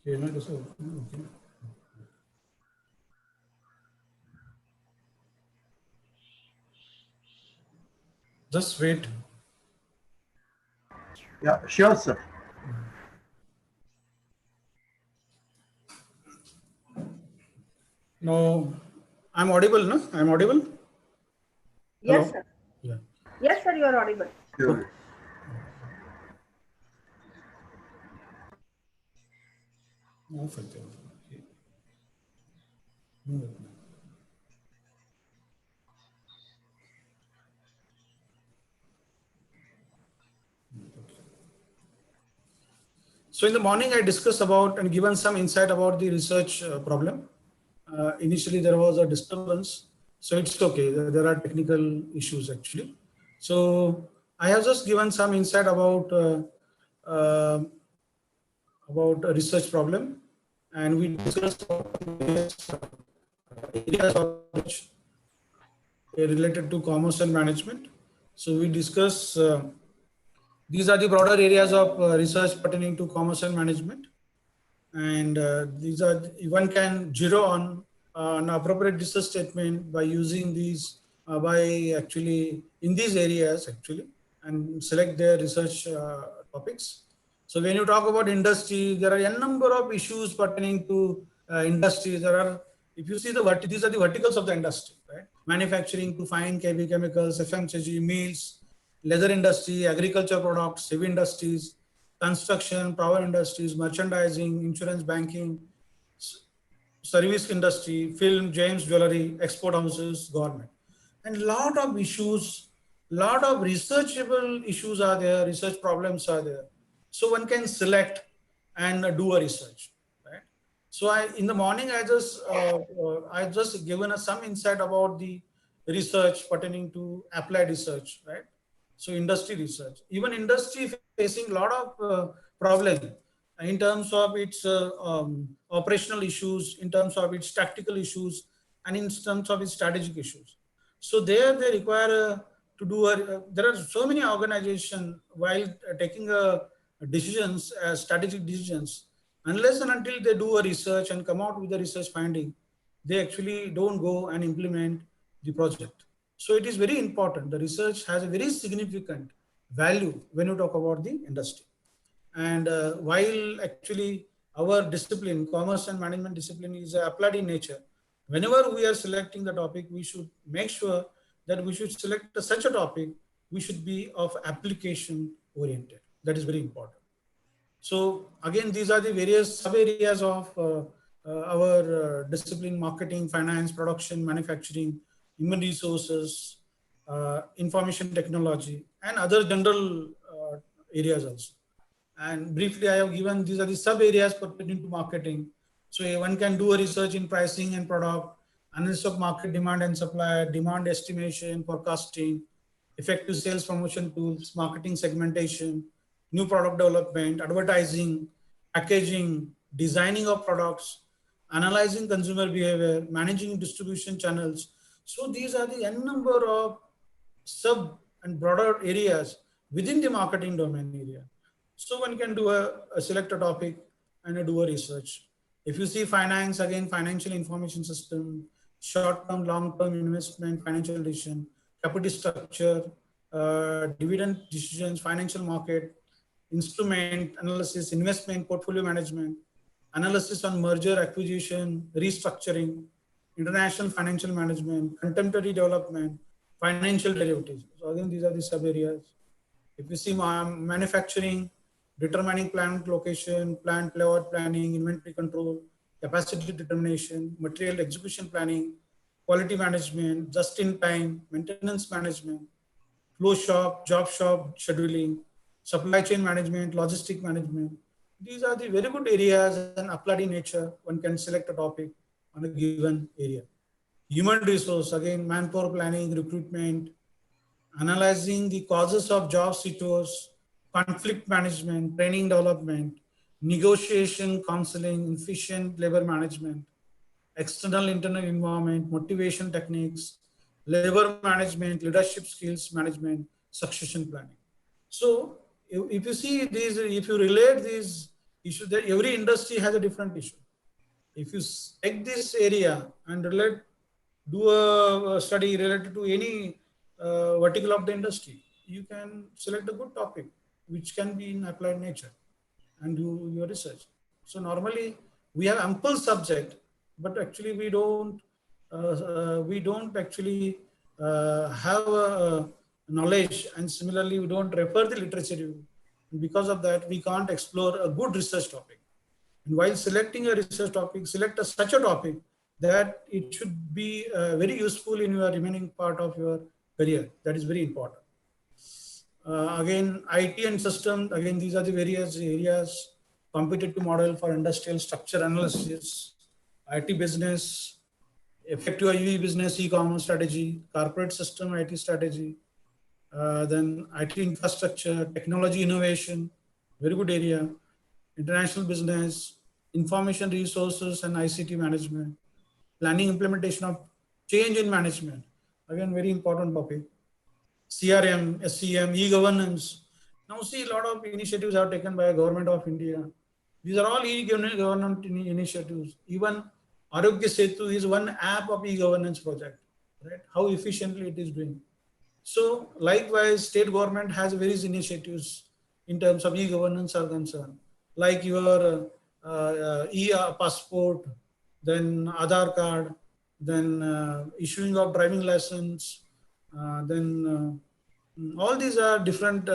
खेलना कैसे होता है? Just wait. Yeah, sure, sir. No, I'm audible, no? I'm audible? Yes, Hello? sir. Yeah. Yes, sir, you are audible. Sure. Off है क्या? No. So in the morning, I discussed about and given some insight about the research problem. Initially, there was a disturbance, so it's okay. There are technical issues actually. So I have just given some insight about a research problem, and we discussed various areas of research related to commerce and management. So we discuss these are the broader areas of research pertaining to commerce and management, and these are one can zero on an appropriate research statement by using these by actually in these areas actually and select their research topics. So when you talk about industry, there are a number of issues pertaining to industry. There are, if you see these are the verticals of the industry, right? Manufacturing to fine chemicals, FMCG, meals, leather industry, agriculture products, heavy industries, construction, power industries, merchandising, insurance, banking, service industry, film, gems, jewelry, export houses, government. And lot of issues, lot of researchable issues are there, research problems are there. So one can select and do a research, right? So in the morning, I just given us some insight about the research pertaining to applied research, right? So industry research, even industry facing a lot of problem in terms of its operational issues, in terms of its tactical issues, and in terms of its strategic issues. So there they require to do there are so many organizations while taking decisions, strategic decisions, unless and until they do a research and come out with the research finding, they actually don't go and implement the project. So it is very important. The research has a very significant value when you talk about the industry. And while actually our discipline, commerce and management discipline, is applied in nature, whenever we are selecting the topic, we should make sure that we should select such a topic, we should be of application oriented. That is very important. So again, these are the various sub areas of our discipline: marketing, finance, production, manufacturing, human resources, information technology, and other general areas also. And briefly, I have given these are the sub areas pertaining to marketing. So one can do a research in pricing and product, analysis of market demand and supply, demand estimation, forecasting, effective sales promotion tools, marketing segmentation, new product development, advertising, packaging, designing of products, analyzing consumer behavior, managing distribution channels. So these are the n number of sub and broader areas within the marketing domain area. So one can do a select a topic and do a research. If you see finance, again, financial information system, short-term, long-term investment, financial decision, capital structure, dividend decisions, financial market, instrument analysis, investment, portfolio management, analysis on merger, acquisition, restructuring, international financial management, contemporary development, financial derivatives. So again, these are the sub areas. If you see manufacturing, determining plant location, plant layout planning, inventory control, capacity determination, material execution planning, quality management, just in time, maintenance management, flow shop, job shop scheduling, supply chain management, logistic management. These are the very good areas and applied in nature. One can select a topic on a given area. Human resource, again, manpower planning, recruitment, analyzing the causes of job seekers, conflict management, training development, negotiation, counseling, efficient labor management, external internal environment, motivation techniques, labor management, leadership skills management, succession planning. So if you see these, if you relate these issues, that every industry has a different issue. If you take this area and relate, do a study related to any vertical of the industry, you can select a good topic which can be in applied nature and do your research. So normally we have ample subject, but actually we don't actually have a knowledge, and similarly we don't refer the literature review. And because of that, we can't explore a good research topic. And while selecting a research topic, select such a topic that it should be very useful in your remaining part of your career. That is very important. Again, IT and system, again, these are the various areas. Competitive model for industrial structure analysis, IT business, effective IUV business, e-commerce strategy, corporate system IT strategy, then IT infrastructure, technology innovation, very good area, international business, information resources and ICT management, planning implementation of change in management, again, very important topic, CRM, SCM, e-governance. Now see, a lot of initiatives are taken by government of India. These are all e-government initiatives. Even Arogya Setu is one app of e-governance project, right? How efficiently it is doing. So likewise, state government has various initiatives in terms of e-governance are concerned, like your e-passport, then Aadhaar card, then issuing of driving license, then all these are different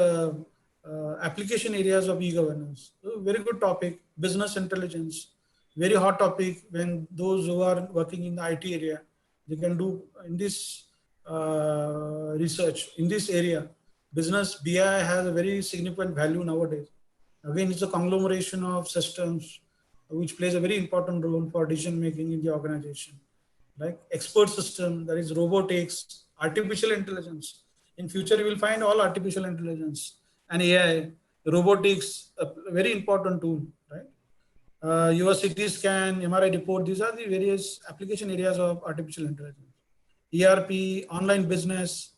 application areas of e-governance. So very good topic, business intelligence, very hot topic when those who are working in the IT area, they can do in this research in this area. Business BI has a very significant value nowadays. Again, it's a conglomeration of systems which plays a very important role for decision making in the organization. Like expert system, that is robotics, artificial intelligence. In future, you will find all artificial intelligence and AI, robotics, a very important tool, right? Your CT scan, MRI report, these are the various application areas of artificial intelligence. ERP, online business,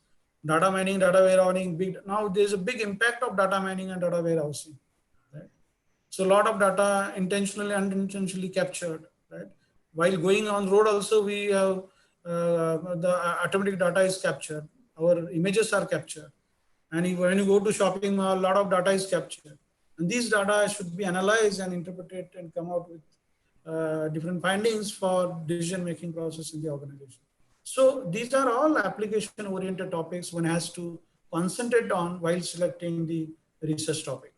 data mining, data warehousing. Now there's a big impact of data mining and data warehousing, right? So a lot of data intentionally and unintentionally captured, right? While going on road also, we have the automatic data is captured. Our images are captured. And when you go to shopping mall, a lot of data is captured. And these data should be analyzed and interpreted and come out with different findings for decision-making process in the organization. So these are all application-oriented topics one has to concentrate on while selecting the research topic.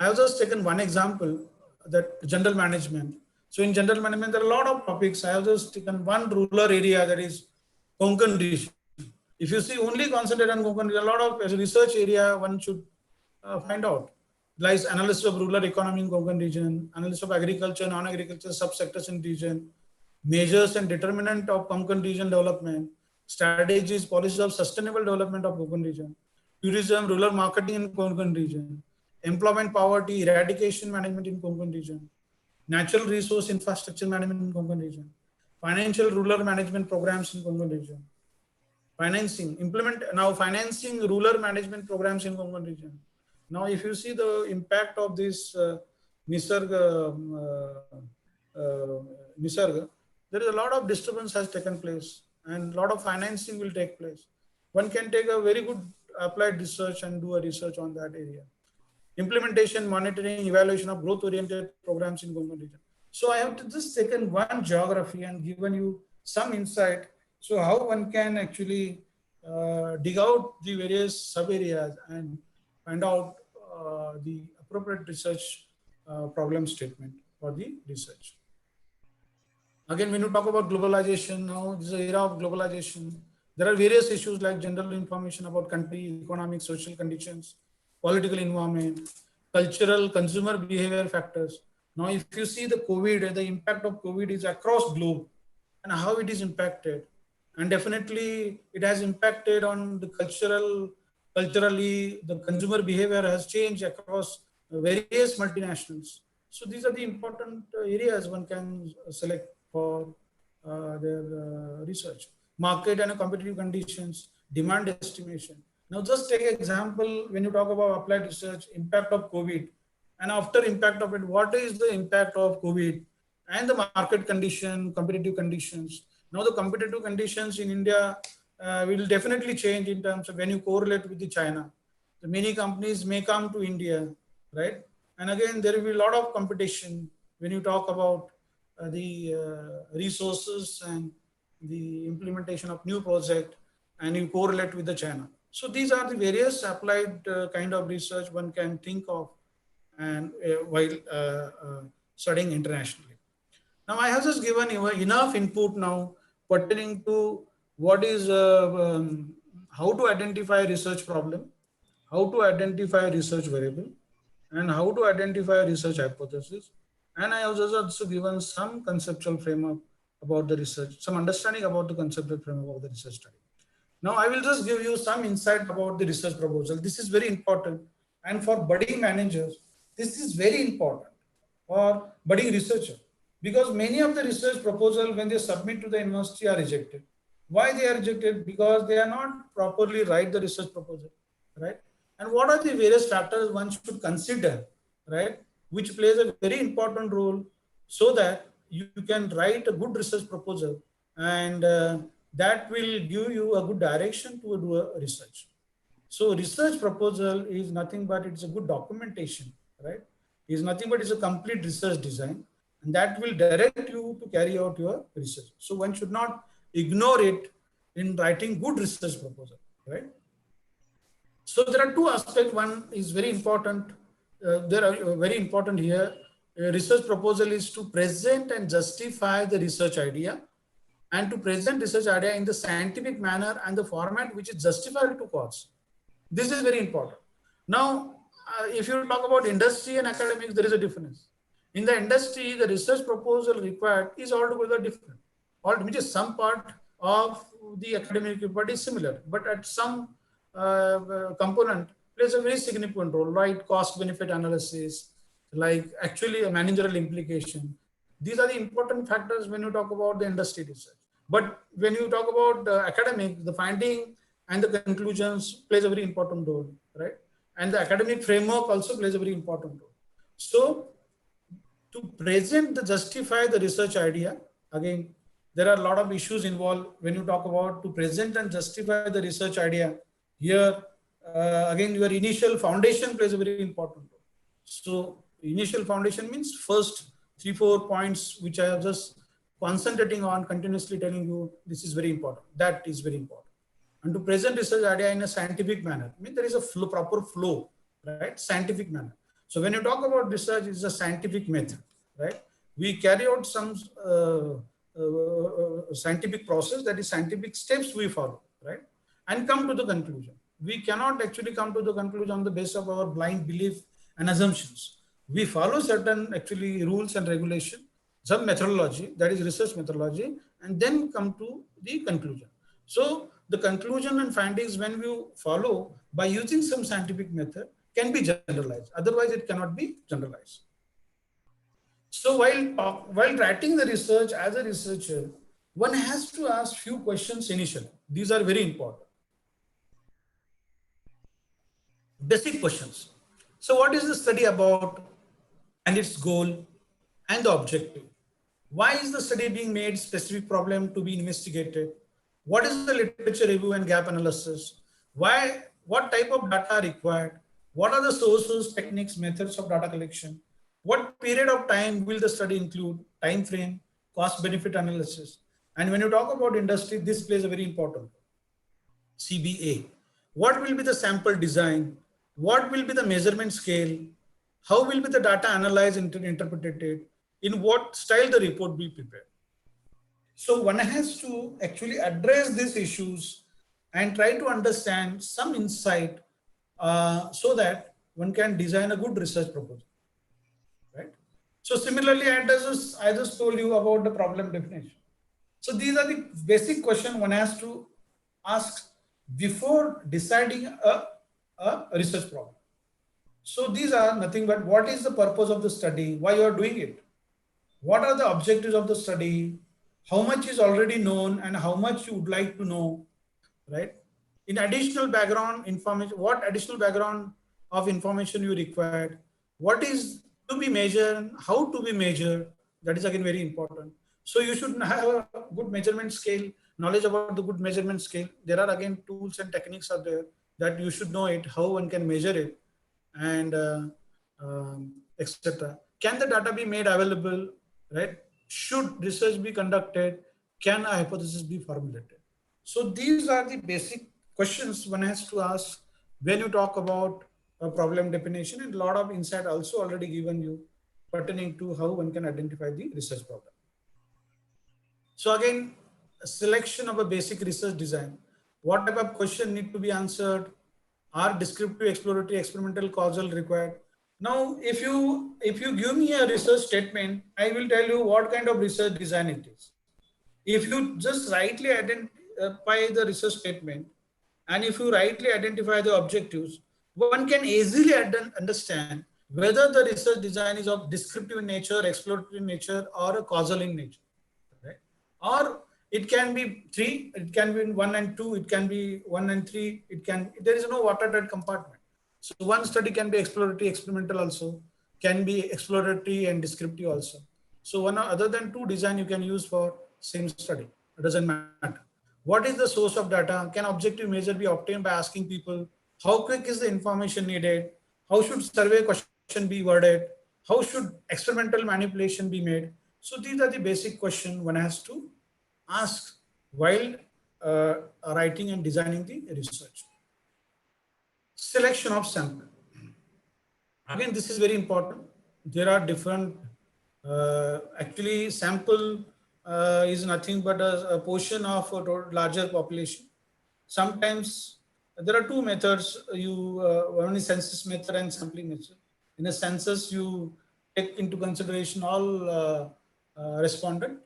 I have just taken one example, that general management. So in general management, there are a lot of topics. I have just taken one rural area, that is Konkan region. If you see only concentrate on Konkan, a lot of research area one should find out. Like analysis of rural economy in Konkan region, analysis of agriculture, non-agriculture subsectors in region, measures and determinant of Konkan region development, strategies, policies of sustainable development of Konkan region, tourism, rural marketing in Konkan region, employment poverty, eradication management in Konkan region, natural resource infrastructure management in Konkan region, financial rural management programs in Konkan region, financing rural management programs in Konkan region. Now, if you see the impact of this Nisarga, Nisarga, there is a lot of disturbance has taken place and a lot of financing will take place. One can take a very good applied research and do a research on that area. Implementation, monitoring, evaluation of growth-oriented programs in Konkan region. So I have just taken one geography and given you some insight. So how one can actually dig out the various sub-areas and find out the appropriate research problem statement for the research. Again, when you talk about globalization, now this is an era of globalization. There are various issues like general information about country, economic, social conditions, political environment, cultural, consumer behavior factors. Now, if you see the COVID, the impact of COVID is across globe and how it is impacted. And definitely it has impacted on the culturally, the consumer behavior has changed across various multinationals. So these are the important areas one can select for their research. Market and competitive conditions, demand estimation. Now just take example, when you talk about applied research, impact of COVID, and after impact of it, what is the impact of COVID and the market condition, competitive conditions. Now the competitive conditions in India will definitely change in terms of when you correlate with the China. The many companies may come to India, right? And again, there will be a lot of competition when you talk about the resources and the implementation of new project and you correlate with the China. So these are the various applied kind of research one can think of and while studying internationally. Now I have just given you enough input now pertaining to what is how to identify research problem, how to identify research variable, and how to identify research hypothesis. And I have just also given some conceptual framework about the research, some understanding about the conceptual framework of the research study. Now I will just give you some insight about the research proposal. This is very important. And for budding managers, this is very important for budding researcher because many of the research proposal when they submit to the university are rejected. Why they are rejected? Because they are not properly write the research proposal, right? And what are the various factors one should consider, right? Which plays a very important role so that you can write a good research proposal and that will give you a good direction to do a research. So research proposal is nothing but it's a good documentation, right? Is nothing but it's a complete research design and that will direct you to carry out your research. So one should not ignore it in writing good research proposal, right? So there are two aspects. One is very important. There are very important here. A research proposal is to present and justify the research idea and to present research idea in the scientific manner and the format which is justified to cause. This is very important. Now, if you talk about industry and academics, there is a difference. In the industry, the research proposal required is altogether different. Which is some part of the academic report is similar, but at some component plays a very significant role, right? Cost benefit analysis, like actually a managerial implication. These are the important factors when you talk about the industry research. But when you talk about academic, the finding and the conclusions plays a very important role, right? And the academic framework also plays a very important role. So to present the justify the research idea, again, there are a lot of issues involved when you talk about to present and justify the research idea. Here, again, your initial foundation plays a very important role. So initial foundation means first 3-4 points, which I have just concentrating on continuously telling you, this is very important. That is very important. And to present research idea in a scientific manner, I mean, there is a flow, proper flow, right? Scientific manner. So when you talk about research, it's a scientific method, right? We carry out some scientific process, that is scientific steps we follow, right? And come to the conclusion. We cannot actually come to the conclusion on the basis of our blind belief and assumptions. We follow certain actually rules and regulation, some methodology, that is research methodology, and then come to the conclusion. So the conclusion and findings when you follow by using some scientific method can be generalized. Otherwise, it cannot be generalized. So while writing the research as a researcher, one has to ask few questions initially. These are very important. Basic questions. So what is the study about and its goal and the objective? Why is the study being made? Specific problem to be investigated? What is the literature review and gap analysis? Why? What type of data are required? What are the sources, techniques, methods of data collection? What period of time will the study include? Time frame, cost benefit analysis. And when you talk about industry, this plays a very important role. CBA. What will be the sample design? What will be the measurement scale? How will be the data analyzed and interpreted? In what style the report be prepared? So one has to actually address these issues and try to understand some insight so that one can design a good research proposal, right? So similarly, I just told you about the problem definition. So these are the basic questions one has to ask before deciding a research problem. So these are nothing but what is the purpose of the study, why you are doing it, what are the objectives of the study, how much is already known and how much you would like to know, right? In additional background information, what additional background of information you required, what is to be measured, how to be measured, that is again very important. So you should have a good measurement scale, knowledge about the good measurement scale. There are again tools and techniques are there that you should know it, how one can measure it, and etc. Can the data be made available, right? Should research be conducted? Can a hypothesis be formulated? So these are the basic questions one has to ask when you talk about a problem definition, and a lot of insight also already given you pertaining to how one can identify the research problem. So again, a selection of a basic research design. What type of question need to be answered? Are descriptive, exploratory, experimental, causal required? Now, if you give me a research statement, I will tell you what kind of research design it is. If you just rightly identify the research statement, and if you rightly identify the objectives, one can easily understand whether the research design is of descriptive in nature, exploratory in nature, or a causal in nature, right? Or it can be three, it can be one and two, it can be one and three, there is no watertight compartment. So one study can be exploratory, experimental also, can be exploratory and descriptive also. So one other than two design you can use for same study. It doesn't matter. What is the source of data? Can objective measure be obtained by asking people? How quick is the information needed? How should survey question be worded? How should experimental manipulation be made? So these are the basic questions one has to ask while writing and designing the research. Selection of sample. Again, this is very important. There are different, actually sample is nothing but a portion of a larger population. Sometimes there are two methods. One is census method and sampling method. In a census, you take into consideration all respondent,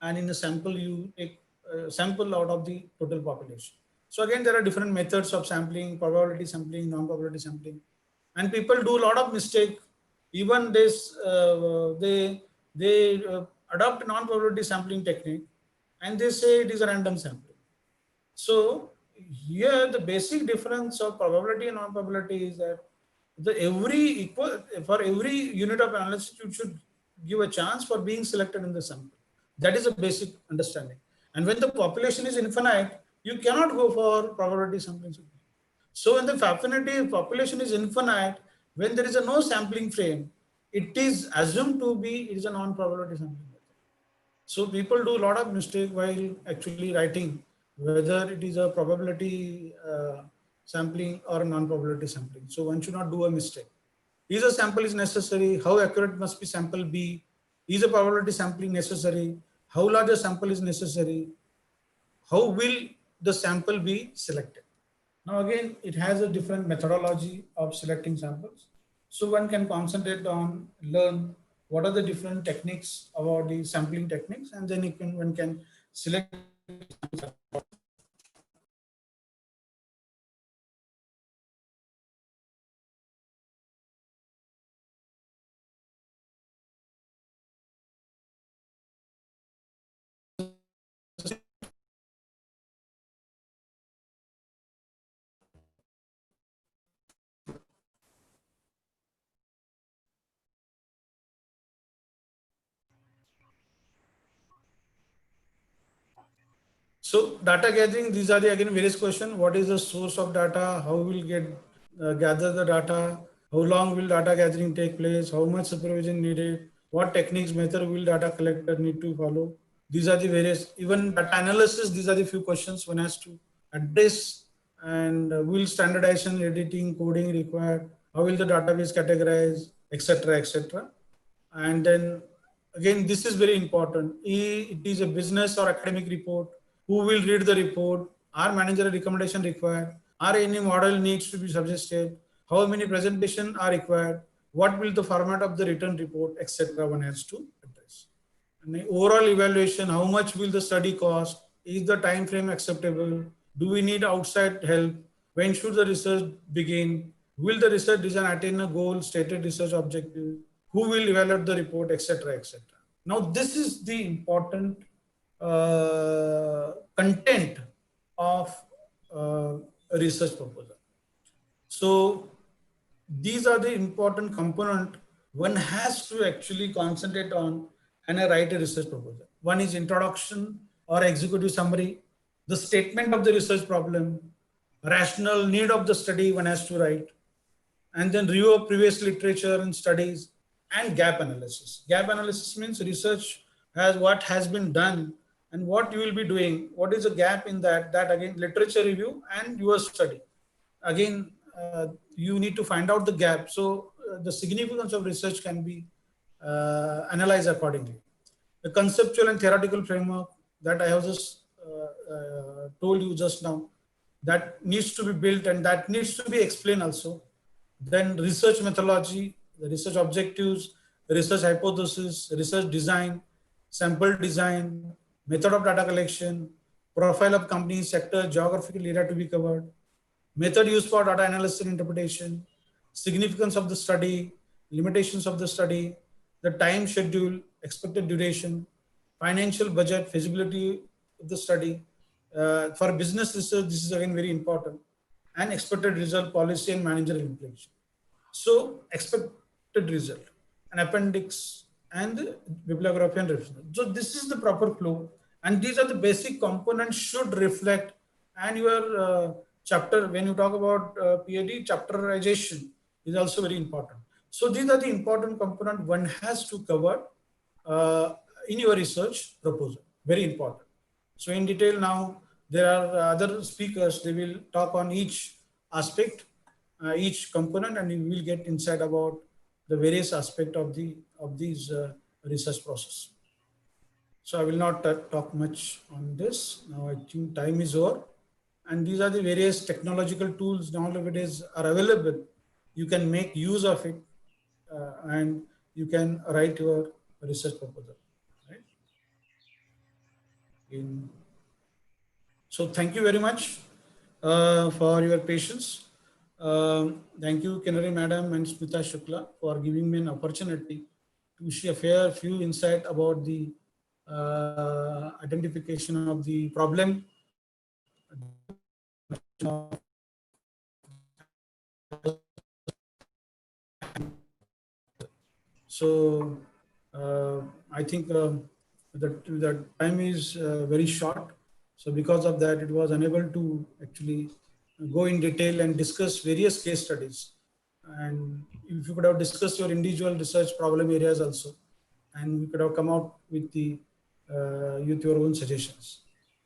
and in a sample, you take sample out of the total population. So again, there are different methods of sampling: probability sampling, non-probability sampling, and people do a lot of mistake. Even this, they adopt non-probability sampling technique, and they say it is a random sampling. So here the basic difference of probability and non-probability is that for every unit of analysis you should give a chance for being selected in the sample. That is a basic understanding. And when the population is infinite, you cannot go for probability sampling. So when the population is infinite, when there is a no sampling frame, it is assumed to be it is a non-probability sampling. So people do a lot of mistake while actually writing whether it is a probability sampling or a non-probability sampling. So one should not do a mistake. Is a sample is necessary? How accurate must be sample be? Is a probability sampling necessary? How large a sample is necessary? How will the sample be selected? Now again, it has a different methodology of selecting samples. So one can concentrate on learn what are the different techniques about the sampling techniques, and then one can select So data gathering, these are the again various questions. What is the source of data? How will get gather the data? How long will data gathering take place? How much supervision needed? What techniques, method will data collector need to follow? These are the various, even data analysis, these are the few questions one has to address. And will standardization, editing, coding required? How will the database categorize, etc., etc. And then again, this is very important. It is a business or academic report. Who will read the report? Are managerial recommendation required? Are any model needs to be suggested? How many presentation are required? What will the format of the written report, etc. one has to address. And the overall evaluation, how much will the study cost? Is the time frame acceptable? Do we need outside help? When should the research begin? Will the research design attain a goal, stated research objective? Who will evaluate the report, etc., etc. Now, this is the important content of a research proposal. So these are the important component one has to actually concentrate on and write a research proposal. One is introduction or executive summary, the statement of the research problem, rational need of the study one has to write, and then review of previous literature and studies, and gap analysis. Gap analysis means research has what has been done and what you will be doing. What is the gap in that? That again, literature review and your study. Again, you need to find out the gap. So the significance of research can be analyzed accordingly. The conceptual and theoretical framework that I have just told you just now, that needs to be built and that needs to be explained also. Then research methodology, the research objectives, research hypothesis, research design, sample design, method of data collection, profile of company, sector, geographical area to be covered, method used for data analysis and interpretation, significance of the study, limitations of the study, the time schedule, expected duration, financial budget, feasibility of the study. For business research, this is again very important, and expected result, policy and managerial implication. So expected result, an appendix and bibliography and reference. So this is the proper flow, and these are the basic components should reflect. And your chapter, when you talk about PhD, chapterization is also very important. So these are the important component one has to cover uh, in your research proposal. Very important. So in detail now, there are other speakers, they will talk on each aspect, each component, and you will get insight about the various aspect of these research process. So I will not talk much on this. Now I think time is over. And these are the various technological tools nowadays are available. You can make use of it and you can write your research proposal. Right? So thank you very much for your patience. Thank you, Canary Madam and Smita Shukla, for giving me an opportunity to share a few insight about the identification of the problem. So I think the time is very short. So because of that, it was unable to actually go in detail and discuss various case studies. And if you could have discussed your individual research problem areas also, and we could have come out with with your own suggestions.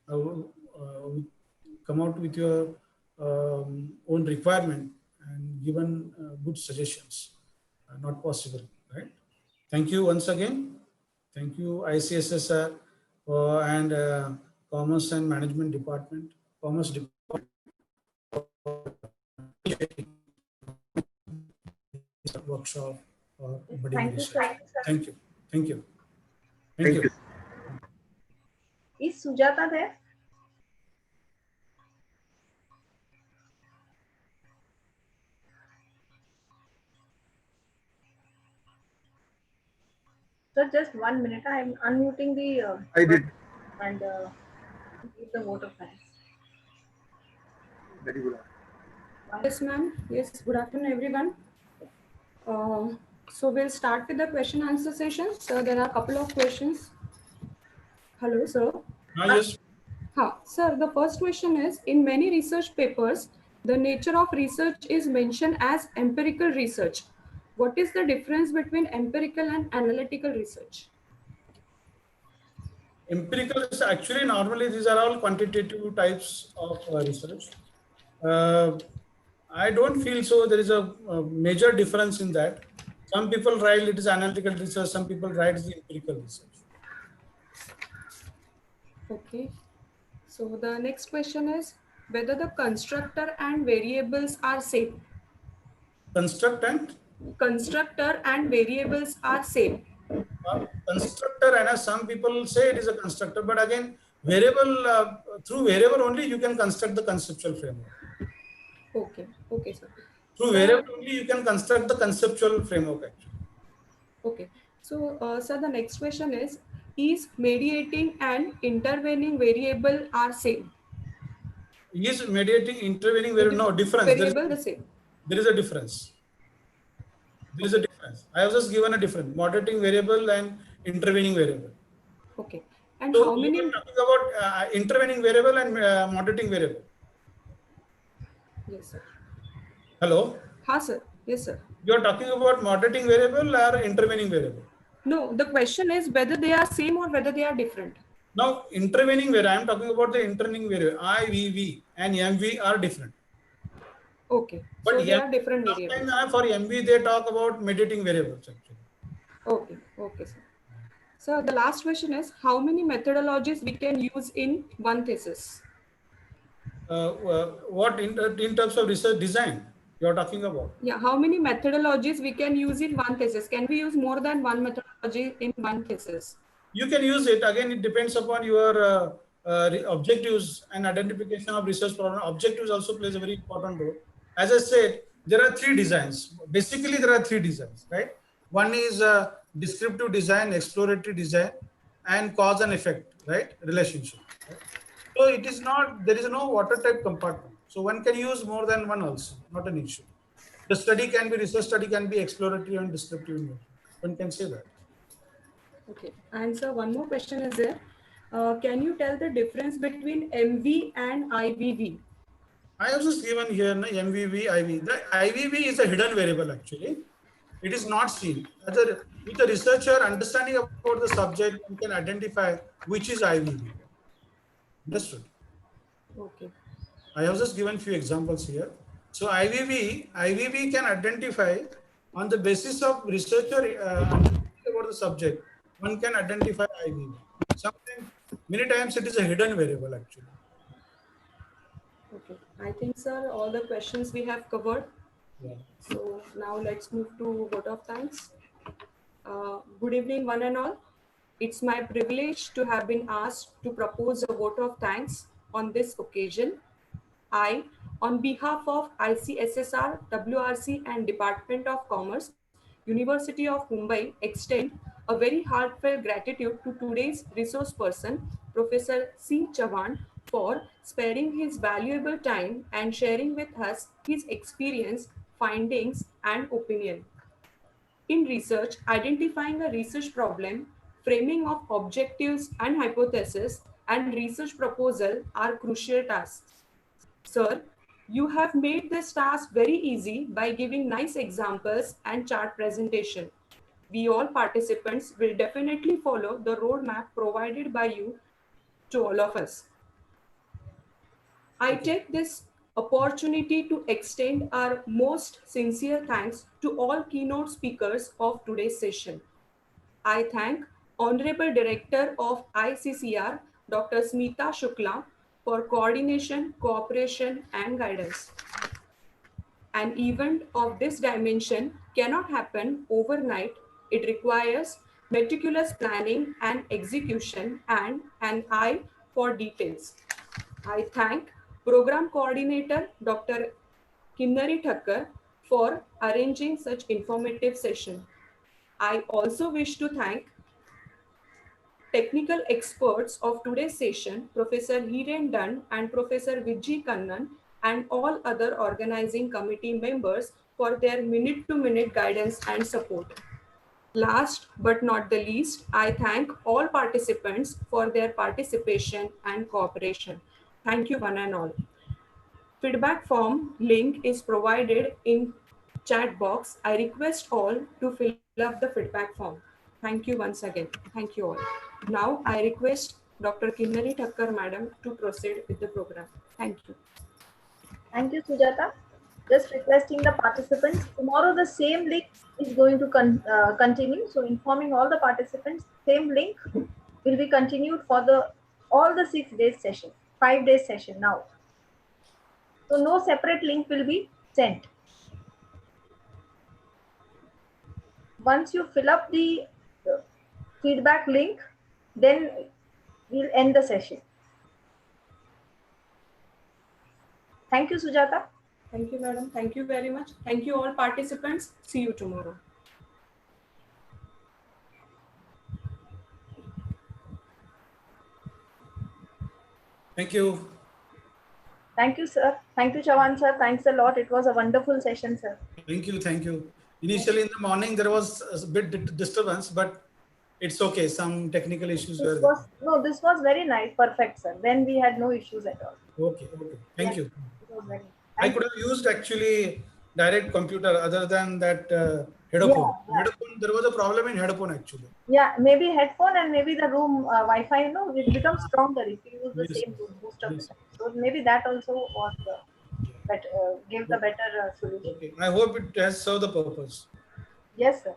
Come out with your own requirement and given good suggestions. Not possible, right? Thank you once again. Thank you, ICSSR and Commerce and Management Department, Commerce Department, workshop or budding Thank you, research. sir. Thank you. Thank you. Thank Thank you. you. Is Sujata there? Sir, just 1 minute. I am unmuting the I did. and take the vote of thanks. Very good. Yes, ma'am. Yes, good afternoon, everyone. So we'll start with the question answer session. So there are a couple of questions. Hello, sir. Yes. Sir, the first question is, in many research papers, the nature of research is mentioned as empirical research. What is the difference between empirical and analytical research? Empirical is actually normally these are all quantitative types of research. Uh, I don't feel so. There is a major difference in that. Some people write it is analytical research. Some people write it is empirical research. Okay. So the next question is whether the constructor and variables are same. Constructor and variables are same. Constructor, and as some people say it is a constructor, but again, variable through variable only you can construct the conceptual framework. Okay. Okay, sir. Through variable only you can construct the conceptual framework actually. Okay. So, sir, the next question is mediating and intervening variable are same? Is mediating, intervening variable? No, difference. Variable the same. There is a difference. There is a difference. I have just given a difference. Moderating variable and intervening variable. Okay. And So how many? you are talking about intervening variable and moderating variable. Yes, sir. Hello? Ha, sir. Yes, sir. You are talking about moderating variable or intervening variable? No, the question is whether they are same or whether they are different. Now, intervening variable, I am talking about the intervening variable. I, V, V and MV are different. Okay. But so they are different variables. Sometimes for MV, they talk about mediating variables actually. Okay. Okay, sir. So the last question is how many methodologies we can use in one thesis? What in terms of research design you are talking about? Yeah, how many methodologies we can use in one thesis? Can we use more than one methodology in one thesis? You can use it. Again, it depends upon your objectives and identification of research problem. Objectives also plays a very important role. As I said, there are three designs. Basically, there are three designs, right? One is descriptive design, exploratory design, and cause and effect, right? Relationship. Right? So it is not, there is no watertight compartment. So one can use more than one also, not an issue. The study can be, research study can be exploratory and descriptive in nature. One can say that. Okay. And so one more question is there. Can you tell the difference between MV and IVV? I have just given here MVV, IV. The IVV is a hidden variable actually. It is not seen. With a researcher understanding about the subject, you can identify which is IVV. Understood? Okay. I have just given few examples here. So IVV can identify on the basis of researcher understanding about the subject, one can identify IVV. Sometimes, many times it is a hidden variable actually. Okay. I think, sir, all the questions we have covered. Yeah. So now let's move to vote of thanks. Good evening, one and all. It's my privilege to have been asked to propose a vote of thanks on this occasion. I, on behalf of ICSSR, WRC and Department of Commerce, University of Mumbai, extend a very heartfelt gratitude to today's resource person, Professor C. Chavan, for sparing his valuable time and sharing with us his experience, findings, and opinion. In research, identifying a research problem, framing of objectives and hypotheses, and research proposal are crucial tasks. Sir, you have made this task very easy by giving nice examples and chart presentation. We all participants will definitely follow the roadmap provided by you to all of us. I take this opportunity to extend our most sincere thanks to all keynote speakers of today's session. I thank Honorable Director of ICCR, Dr. Smita Shukla, for coordination, cooperation, and guidance. An event of this dimension cannot happen overnight. It requires meticulous planning and execution and an eye for details. I thank Program Coordinator Dr. Kinnari Thakkar for arranging such informative session. I also wish to thank Technical experts of today's session, Professor Hiren Dunn and Professor Vijay Kannan, and all other organizing committee members for their minute-to-minute guidance and support. Last but not the least, I thank all participants for their participation and cooperation. Thank you one and all. Feedback form link is provided in chat box. I request all to fill up the feedback form. Thank you once again. Thank you all. Now I request Dr. Kinnari Thakkar Madam to proceed with the program. Thank you. Thank you, Sujata. Just requesting the participants. Tomorrow, the same link is going to continue. So, informing all the participants, same link will be continued for all the 6 days session, 5 days session now. So, no separate link will be sent. Once you fill up the feedback link, then we'll end the session. Thank you, Sujata. Thank you, madam. Thank you very much. Thank you all participants. See you tomorrow. Thank you. Thank you, sir. Thank you, Chavan sir. Thanks a lot. It was a wonderful session, sir. Thank you. Thank you. Initially in the morning, there was a bit disturbance, but it's okay. Some technical issues were there. This was very nice. Perfect, sir. Then we had no issues at all. Okay. Okay. Thank you. It was very nice. I could have used actually direct computer other than that headphone. Yeah. Headphone, there was a problem in headphone actually. Yeah, maybe headphone and maybe the room Wi-Fi, it becomes stronger if you use the Yes. same room most of the time. So maybe that also was gave the better solution. Okay. I hope it has served the purpose. Yes, sir.